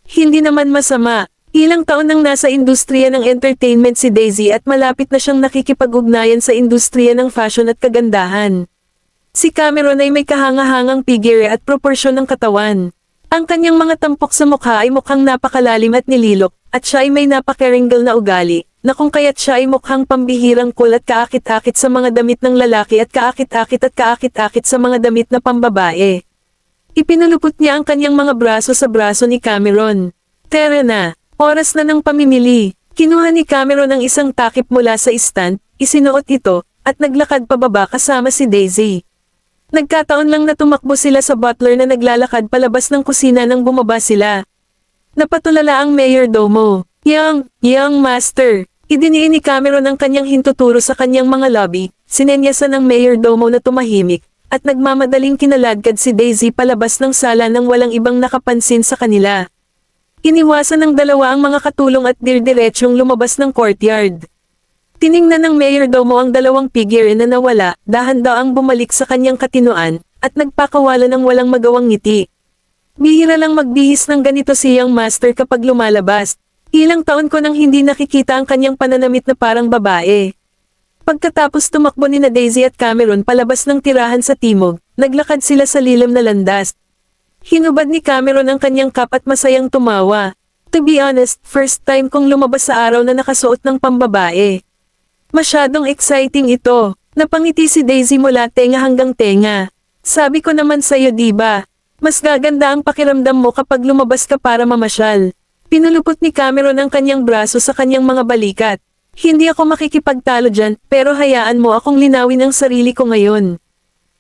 Hindi naman masama. Ilang taon nang nasa industriya ng entertainment si Daisy at malapit na siyang nakikipag-ugnayan sa industriya ng fashion at kagandahan. Si Cameron ay may kahanga-hangang figure at proporsyon ng katawan. Ang kanyang mga tampok sa mukha ay mukhang napakalalim at nililok, at siya ay may napakaringgal na ugali, na kung kaya't siya ay mukhang pambihirang cool at kaakit-akit sa mga damit ng lalaki at kaakit-akit sa mga damit na pambabae. Ipinulupot niya ang kanyang mga braso sa braso ni Cameron. Tara na, oras na ng pamimili. Kinuha ni Cameron ang isang takip mula sa stand, isinuot ito, at naglakad pababa kasama si Daisy. Nagkataon lang na tumakbo sila sa butler na naglalakad palabas ng kusina nang bumaba sila. Napatulala ang mayordomo. Young master. Idiniin ni Cameron ang kanyang hintuturo sa kanyang mga lobby, sinenyasan ng mayordomo na tumahimik, at nagmamadaling kinaladkad si Daisy palabas ng sala nang walang ibang nakapansin sa kanila. Iniwasan ng dalawa ang mga katulong at dirdiretsong lumabas ng courtyard. Tiningnan ng mayordomo ang dalawang figure na nawala, dahan-daang bumalik sa kanyang katinuan, at nagpakawala ng walang magawang ngiti. Bihira lang magbihis ng ganito si Young Master kapag lumalabas. Ilang taon ko nang hindi nakikita ang kanyang pananamit na parang babae. Pagkatapos tumakbo ni na Daisy at Cameron palabas ng tirahan sa timog, naglakad sila sa lilim na landas. Hinubad ni Cameron ang kanyang cup at masayang tumawa. To be honest, first time kong lumabas sa araw na nakasuot ng pambabae. Masyadong exciting ito. Napangiti si Daisy mula tenga hanggang tenga. Sabi ko naman sa'yo diba, mas gaganda ang pakiramdam mo kapag lumabas ka para mamasyal. Pinulupot ni Cameron ang kanyang braso sa kanyang mga balikat. Hindi ako makikipagtalo dyan, pero hayaan mo akong linawin ang sarili ko ngayon.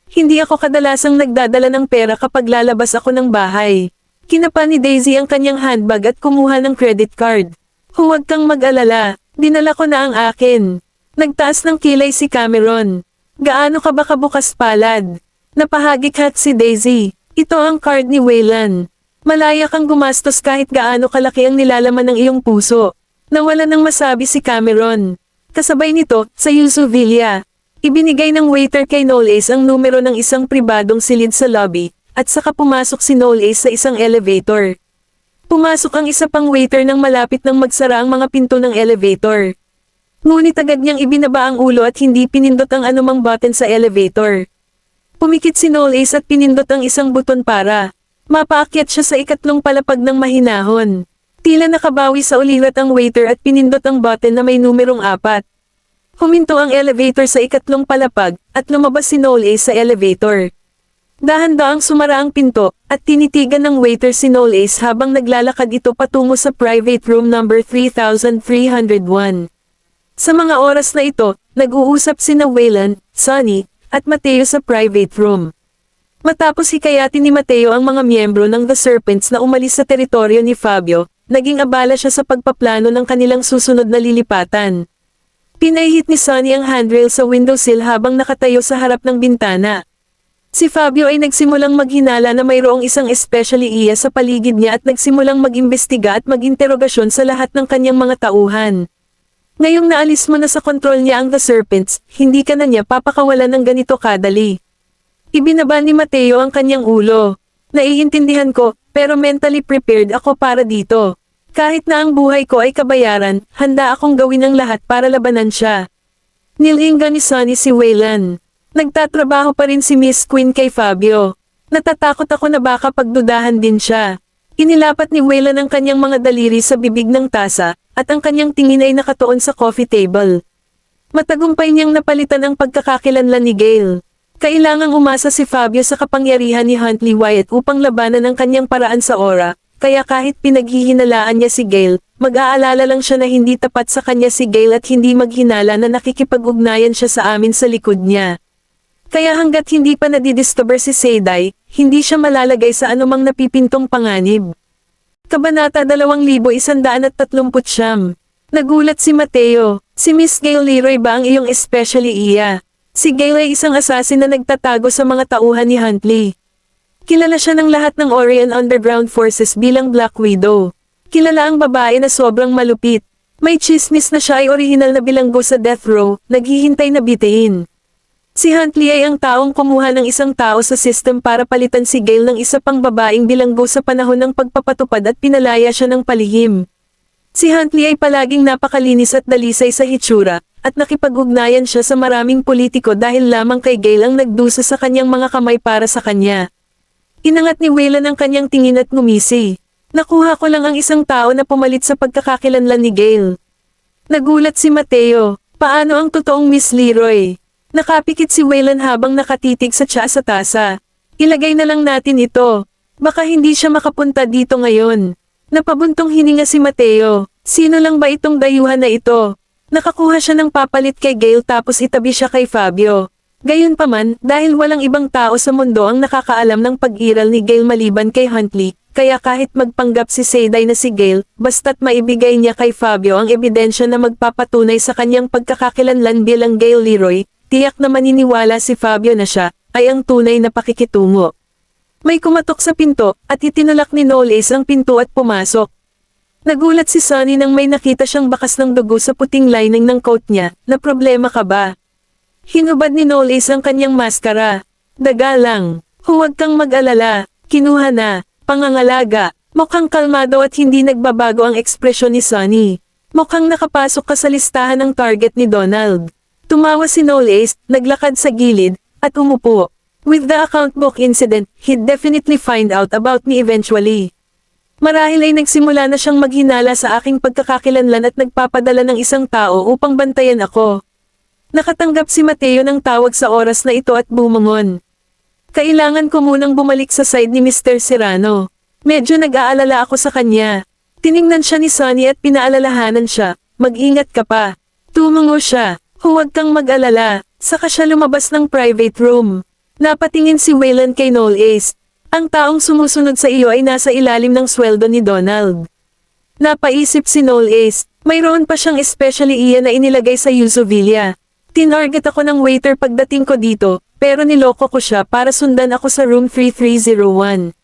Hindi ako kadalasang nagdadala ng pera kapag lalabas ako ng bahay. Kinapa ni Daisy ang kanyang handbag at kumuha ng credit card. Huwag kang mag-alala, dinala ko na ang akin. Nagtaas ng kilay si Cameron. Gaano ka ba kabukas palad? Napahagikhat si Daisy. Ito ang card ni Waylan. Malaya kang gumastos kahit gaano kalaki ang nilalaman ng iyong puso. Nawala nang masabi si Cameron. Kasabay nito, sa Yuzu Villa. Ibinigay ng waiter kay Knowles ang numero ng isang pribadong silid sa lobby, at saka pumasok si Knowles sa isang elevator. Pumasok ang isa pang waiter nang malapit nang magsara ang mga pinto ng elevator. Ngunit agad niyang ibinaba ang ulo at hindi pinindot ang anumang button sa elevator. Pumikit si Knowles at pinindot ang isang buton para mapaakyat siya sa ikatlong palapag ng mahinahon. Tila nakabawi sa ulirat ang waiter at pinindot ang button na may numerong 4. Huminto ang elevator sa ikatlong palapag at lumabas si Knowles sa elevator. Dahan-daang sumara ang pinto at tinitigan ng waiter si Knowles habang naglalakad ito patungo sa private room number 3301. Sa mga oras na ito, nag-uusap sina Waylan, Sonny, at Mateo sa private room. Matapos hikayatin ni Mateo ang mga miyembro ng The Serpents na umalis sa teritoryo ni Fabio, naging abala siya sa pagpaplano ng kanilang susunod na lilipatan. Pinahihit ni Sonny ang handrail sa windowsill habang nakatayo sa harap ng bintana. Si Fabio ay nagsimulang maghinala na mayroong isang especially iya sa paligid niya at nagsimulang mag-imbestiga at mag-interogasyon sa lahat ng kanyang mga tauhan. Ngayong naalis mo na sa kontrol niya ang The Serpents, hindi ka na niya papakawalan ng ganito kadali. Ibinaba ni Mateo ang kanyang ulo. Naiintindihan ko, pero mentally prepared ako para dito. Kahit na ang buhay ko ay kabayaran, handa akong gawin ang lahat para labanan siya. Nilinga ni Sunny si Waylan. Nagtatrabaho pa rin si Miss Queen kay Fabio. Natatakot ako na baka pagdudahan din siya. Inilapat ni Waylan ang kanyang mga daliri sa bibig ng tasa, at ang kanyang tingin ay nakatuon sa coffee table. Matagumpay niyang napalitan ang pagkakakilanlan ni Gale. Kailangang umasa si Fabio sa kapangyarihan ni Huntley Wyatt upang labanan ang kanyang paraan sa aura, kaya kahit pinaghihinalaan niya si Gale, mag-aalala lang siya na hindi tapat sa kanya si Gale at hindi maghinala na nakikipag-ugnayan siya sa amin sa likod niya. Kaya hanggat hindi pa nadidiscover si Seyday, hindi siya malalagay sa anumang napipintong panganib. Kabanata 2139. Nagulat si Mateo. Si Miss Gale Leroy ba ang iyong especially iya? Si Gale ay isang assassin na nagtatago sa mga tauhan ni Huntley. Kilala siya ng lahat ng Orion Underground Forces bilang Black Widow. Kilala ang babae na sobrang malupit. May chismis na siya ay orihinal na bilanggo sa death row, naghihintay na bitiin. Si Huntley ay ang taong kumuha ng isang tao sa system para palitan si Gale ng isa pang babaeng bilanggo sa panahon ng pagpapatupad at pinalaya siya ng palihim. Si Huntley ay palaging napakalinis at dalisay sa hitsura, at nakipag-ugnayan siya sa maraming politiko dahil lamang kay Gale ang nagdusa sa kanyang mga kamay para sa kanya. Inangat ni Waylan ang kanyang tingin at ngumisi. Nakuha ko lang ang isang tao na pumalit sa pagkakakilanlan ni Gale. Nagulat si Mateo. Paano ang totoong Miss Leroy? Nakapikit si Waylan habang nakatitig sa tsa sa tasa. Ilagay na lang natin ito. Baka hindi siya makapunta dito ngayon. Napabuntong hininga si Mateo. Sino lang ba itong dayuhan na ito? Nakakuha siya ng papalit kay Gale tapos itabi siya kay Fabio. Gayunpaman, dahil walang ibang tao sa mundo ang nakakaalam ng pag-iral ni Gale maliban kay Huntley, kaya kahit magpanggap si Seyday na si Gale, basta't maibigay niya kay Fabio ang ebidensya na magpapatunay sa kanyang pagkakakilanlan bilang Gale Leroy, tiyak na maniniwala si Fabio na siya ay ang tunay na pakikitungo. May kumatok sa pinto, at itinulak ni Knowles ang pinto at pumasok. Nagulat si Sunny nang may nakita siyang bakas ng dugo sa puting lining ng coat niya. Na problema ka ba? Hinubad ni Knowles ang kanyang maskara. Daga lang. Huwag kang mag-alala. Kinuha na. Pangangalaga. Mukhang kalmado at hindi nagbabago ang ekspresyon ni Sunny. Mukhang nakapasok ka sa listahan ng target ni Donald. Tumawa si Knowles, naglakad sa gilid, at umupo. With the account book incident, he'd definitely find out about me eventually. Marahil ay nagsimula na siyang maghinala sa aking pagkakakilanlan at nagpapadala ng isang tao upang bantayan ako. Nakatanggap si Mateo ng tawag sa oras na ito at bumangon. Kailangan ko munang bumalik sa side ni Mr. Serrano. Medyo nag-aalala ako sa kanya. Tiningnan siya ni Sunny at pinaalalahanan siya, mag-ingat ka pa. Tumango siya, huwag kang mag-alala, saka siya lumabas ng private room. Napatingin si Waylan kay Knowles. Ang taong sumusunod sa iyo ay nasa ilalim ng sweldo ni Donald. Napaisip si Knowles, mayroon pa siyang especially iyan na inilagay sa Yuzovilla. Tinarget ako ng waiter pagdating ko dito, pero niloko ko siya para sundan ako sa room 3301.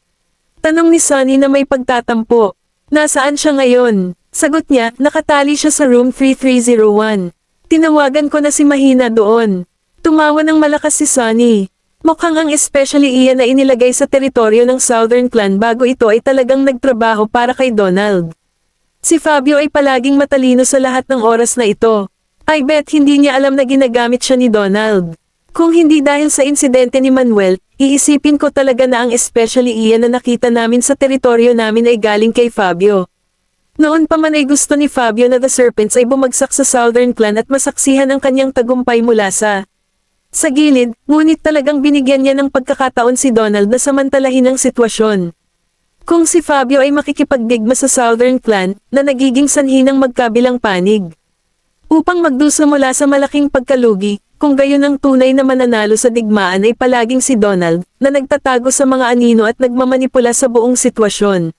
Tanong ni Sunny na may pagtatampo. Nasaan siya ngayon? Sagot niya, nakatali siya sa room 3301. Tinawagan ko na si Mahina doon. Tumawa ng malakas si Sunny. Mukhang ang especially iyan na inilagay sa teritoryo ng Southern Clan bago ito ay talagang nagtrabaho para kay Donald. Si Fabio ay palaging matalino sa lahat ng oras na ito. I bet hindi niya alam na ginagamit siya ni Donald. Kung hindi dahil sa insidente ni Manuel, iisipin ko talaga na ang especially iyan na nakita namin sa teritoryo namin ay galing kay Fabio. Noon pa man ay gusto ni Fabio na The Serpents ay bumagsak sa Southern Clan at masaksihan ang kanyang tagumpay mula sa gilid, ngunit talagang binigyan niya ng pagkakataon si Donald na samantalahin ang sitwasyon. Kung si Fabio ay makikipagdigma sa Southern Clan, na nagiging sanhi ng magkabilang panig. Upang magdusa mula sa malaking pagkalugi, kung gayon ang tunay na mananalo sa digmaan ay palaging si Donald, na nagtatago sa mga anino at nagmamanipula sa buong sitwasyon.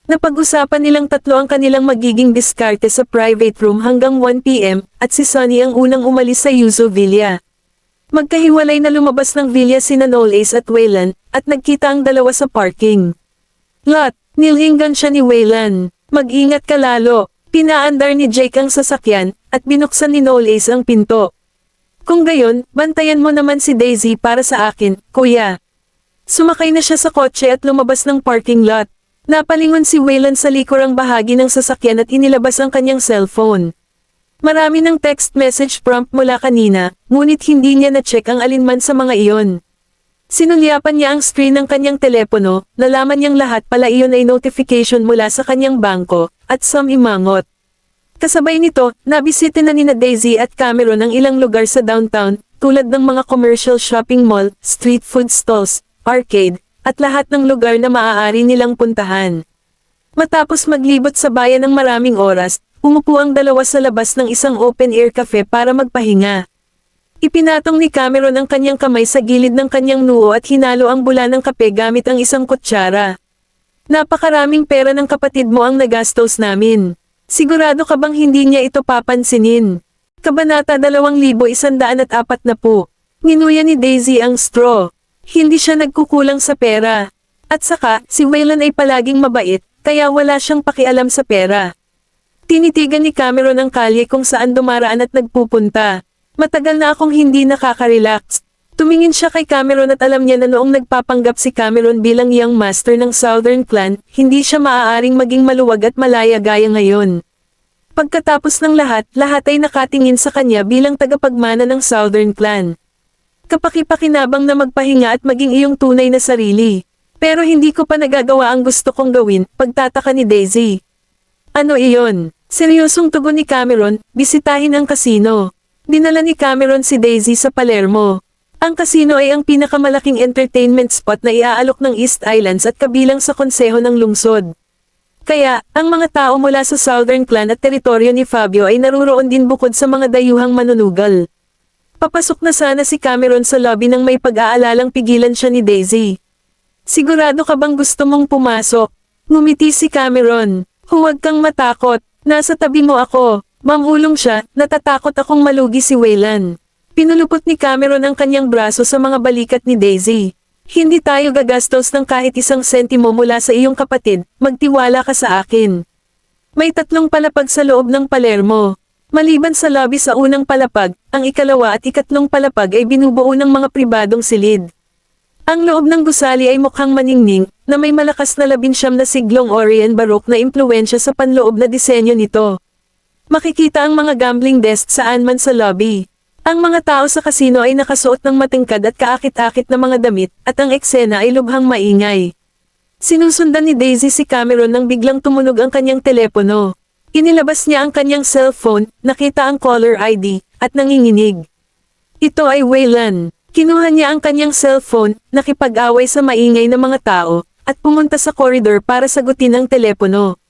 Napag-usapan nilang tatlo ang kanilang magiging diskarte sa private room hanggang 1 PM, at si Sunny ang unang umalis sa Yuzovilla. Magkahiwalay na lumabas ng villa sina Knowles at Waylan, at nagkita ang dalawa sa parking lot. Nilinggan siya ni Waylan. Mag-ingat ka lalo. Pinaandar ni Jake ang sasakyan, at binuksan ni Knowles ang pinto. Kung gayon, bantayan mo naman si Daisy para sa akin, kuya. Sumakay na siya sa kotse at lumabas ng parking lot. Napalingon si Waylon sa likurang bahagi ng sasakyan at inilabas ang kanyang cellphone. Marami ng text message prompt mula kanina, ngunit hindi niya na-check ang alinman sa mga iyon. Sinulyapan niya ang screen ng kanyang telepono, nalaman niyang lahat pala iyon ay notification mula sa kanyang bangko, at imangot. Kasabay nito, nabisita na nina Daisy at Cameron ang ilang lugar sa downtown, tulad ng mga commercial shopping mall, street food stalls, arcade, at lahat ng lugar na maaari nilang puntahan. Matapos maglibot sa bayan ng maraming oras, umupo ang dalawa sa labas ng isang open-air cafe para magpahinga. Ipinatong ni Cameron ang kanyang kamay sa gilid ng kanyang noo at hinalo ang bula ng kape gamit ang isang kutsara. Napakaraming pera ng kapatid mo ang nagastos namin. Sigurado ka bang hindi niya ito papansinin? Kabanata 2140. Nginuya ni Daisy ang straw. Hindi siya nagkukulang sa pera. At saka, si Waylon ay palaging mabait, kaya wala siyang pakialam sa pera. Tinitigan ni Cameron ang kalye kung saan dumaraan at nagpupunta. Matagal na akong hindi nakaka-relax. Tumingin siya kay Cameron at alam niya na noong nagpapanggap si Cameron bilang young master ng Southern Clan, hindi siya maaaring maging maluwag at malaya gaya ngayon. Pagkatapos ng lahat ay nakatingin sa kanya bilang tagapagmana ng Southern Clan. Kapakipakinabang na magpahinga at maging iyong tunay na sarili. Pero hindi ko pa nagagawa ang gusto kong gawin, pagtataka ni Daisy. Ano iyon? Seryosong tugon ni Cameron, bisitahin ang kasino. Dinala ni Cameron si Daisy sa Palermo. Ang kasino ay ang pinakamalaking entertainment spot na iaalok ng East Islands at kabilang sa konseho ng lungsod. Kaya, ang mga tao mula sa Southern Clan at teritoryo ni Fabio ay naruroon din bukod sa mga dayuhang manunugal. Papasok na sana si Cameron sa lobby nang may pag-aalalang pigilan siya ni Daisy. Sigurado ka bang gusto mong pumasok? Ngumiti si Cameron. Huwag kang matakot, nasa tabi mo ako. Mamulong siya, natatakot akong malugi si Waylon. Pinulupot ni Cameron ang kanyang braso sa mga balikat ni Daisy. Hindi tayo gagastos ng kahit isang sentimo mula sa iyong kapatid, magtiwala ka sa akin. May 3 palapag sa loob ng Palermo. Maliban sa lobby sa unang palapag, ang ikalawa at ikatlong palapag ay binubuo ng mga pribadong silid. Ang loob ng gusali ay mukhang maningning, na may malakas na 19 na siglong Orient Baroque na impluensya sa panloob na disenyo nito. Makikita ang mga gambling desk saan man sa lobby. Ang mga tao sa kasino ay nakasuot ng matingkad at kaakit-akit na mga damit, at ang eksena ay lubhang maingay. Sinusundan ni Daisy si Cameron nang biglang tumunog ang kanyang telepono. Inilabas niya ang kanyang cellphone, nakita ang caller ID, at nanginginig. Ito ay Waylon. Kinuha niya ang kanyang cellphone, nakipag-away sa maingay na mga tao, at pumunta sa koridor para sagutin ang telepono.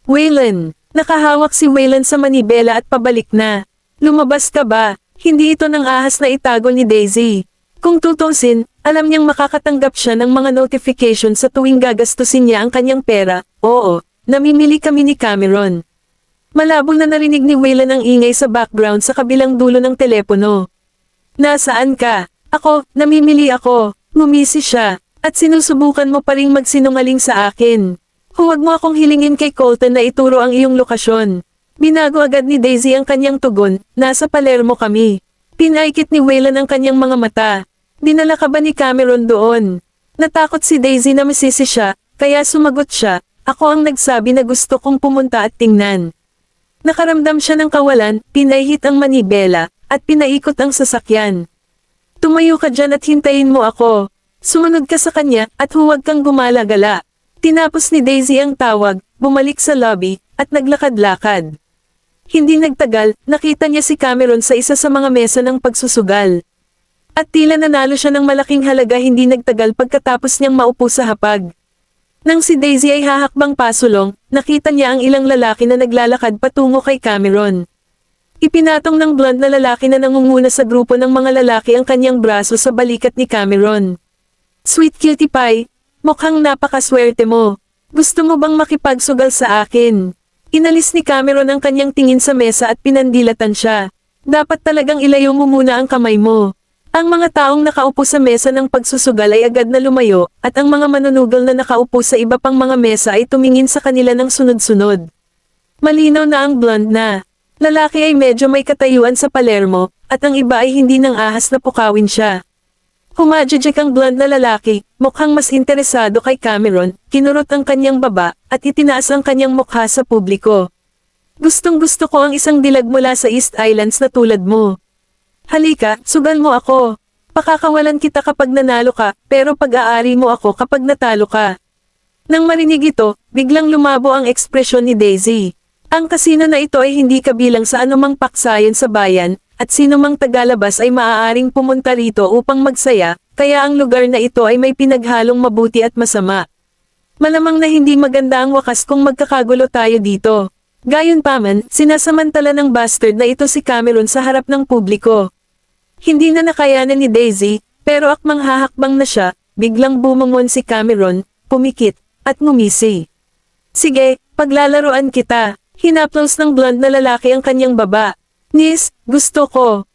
Waylon. Nakahawak si Waylon sa manibela at pabalik na. Lumabas ka ba? Hindi ito ng ahas na itago ni Daisy. Kung tutusin, alam niyang makakatanggap siya ng mga notification sa tuwing gagastusin niya ang kanyang pera. Oo, namimili kami ni Cameron. Malabong na narinig ni Waylon ang ingay sa background sa kabilang dulo ng telepono. Nasaan ka? Ako, namimili ako. Ngumisi siya, at sinusubukan mo pa ring magsinungaling sa akin. Huwag mo akong hilingin kay Colton na ituro ang iyong lokasyon. Binago agad ni Daisy ang kanyang tugon, nasa Palermo kami. Pinaikit ni Waylon ang kanyang mga mata. Dinala ka ba ni Cameron doon? Natakot si Daisy na masisi siya, kaya sumagot siya, ako ang nagsabi na gusto kong pumunta at tingnan. Nakaramdam siya ng kawalan, pinahit ang manibela, at pinaikot ang sasakyan. Tumayo ka dyan at hintayin mo ako. Sumunod ka sa kanya, at huwag kang gumala-gala. Tinapos ni Daisy ang tawag, bumalik sa lobby, at naglakad-lakad. Hindi nagtagal, nakita niya si Cameron sa isa sa mga mesa ng pagsusugal. At tila nanalo siya ng malaking halaga hindi nagtagal pagkatapos niyang maupo sa hapag. Nang si Daisy ay hahakbang pasulong, nakita niya ang ilang lalaki na naglalakad patungo kay Cameron. Ipinatong ng blonde na lalaki na nangunguna sa grupo ng mga lalaki ang kanyang braso sa balikat ni Cameron. Sweet cutie pie, mukhang napakaswerte mo. Gusto mo bang makipagsugal sa akin? Inalis ni Cameron ang kanyang tingin sa mesa at pinandilatan siya. Dapat talagang ilayo mo muna ang kamay mo. Ang mga taong nakaupo sa mesa ng pagsusugal ay agad na lumayo, at ang mga manunugal na nakaupo sa iba pang mga mesa ay tumingin sa kanila ng sunod-sunod. Malinaw na ang blonde na lalaki ay medyo may katayuan sa Palermo, at ang iba ay hindi nang ahas na pukawin siya. Humajajak ang blonde na lalaki, mukhang mas interesado kay Cameron, kinurot ang kanyang baba, at itinaas ang kanyang mukha sa publiko. Gustong gusto ko ang isang dilag mula sa East Islands na tulad mo. Halika, sugal mo ako. Pakakawalan kita kapag nanalo ka, pero pag-aari mo ako kapag natalo ka. Nang marinig ito, biglang lumabo ang ekspresyon ni Daisy. Ang kasino na ito ay hindi kabilang sa anumang paksayan sa bayan, at sinumang tagalabas ay maaaring pumunta rito upang magsaya, kaya ang lugar na ito ay may pinaghalong mabuti at masama. Malamang na hindi maganda ang wakas kung magkakagulo tayo dito. Gayunpaman, sinasamantala ng bastard na ito si Cameron sa harap ng publiko. Hindi na nakayanan ni Daisy, pero akmang hahakbang na siya, biglang bumangon si Cameron, pumikit, at ngumisi. Sige, paglalaroan kita. Hinaplos ng blonde na lalaki ang kanyang baba. Nis, gusto ko.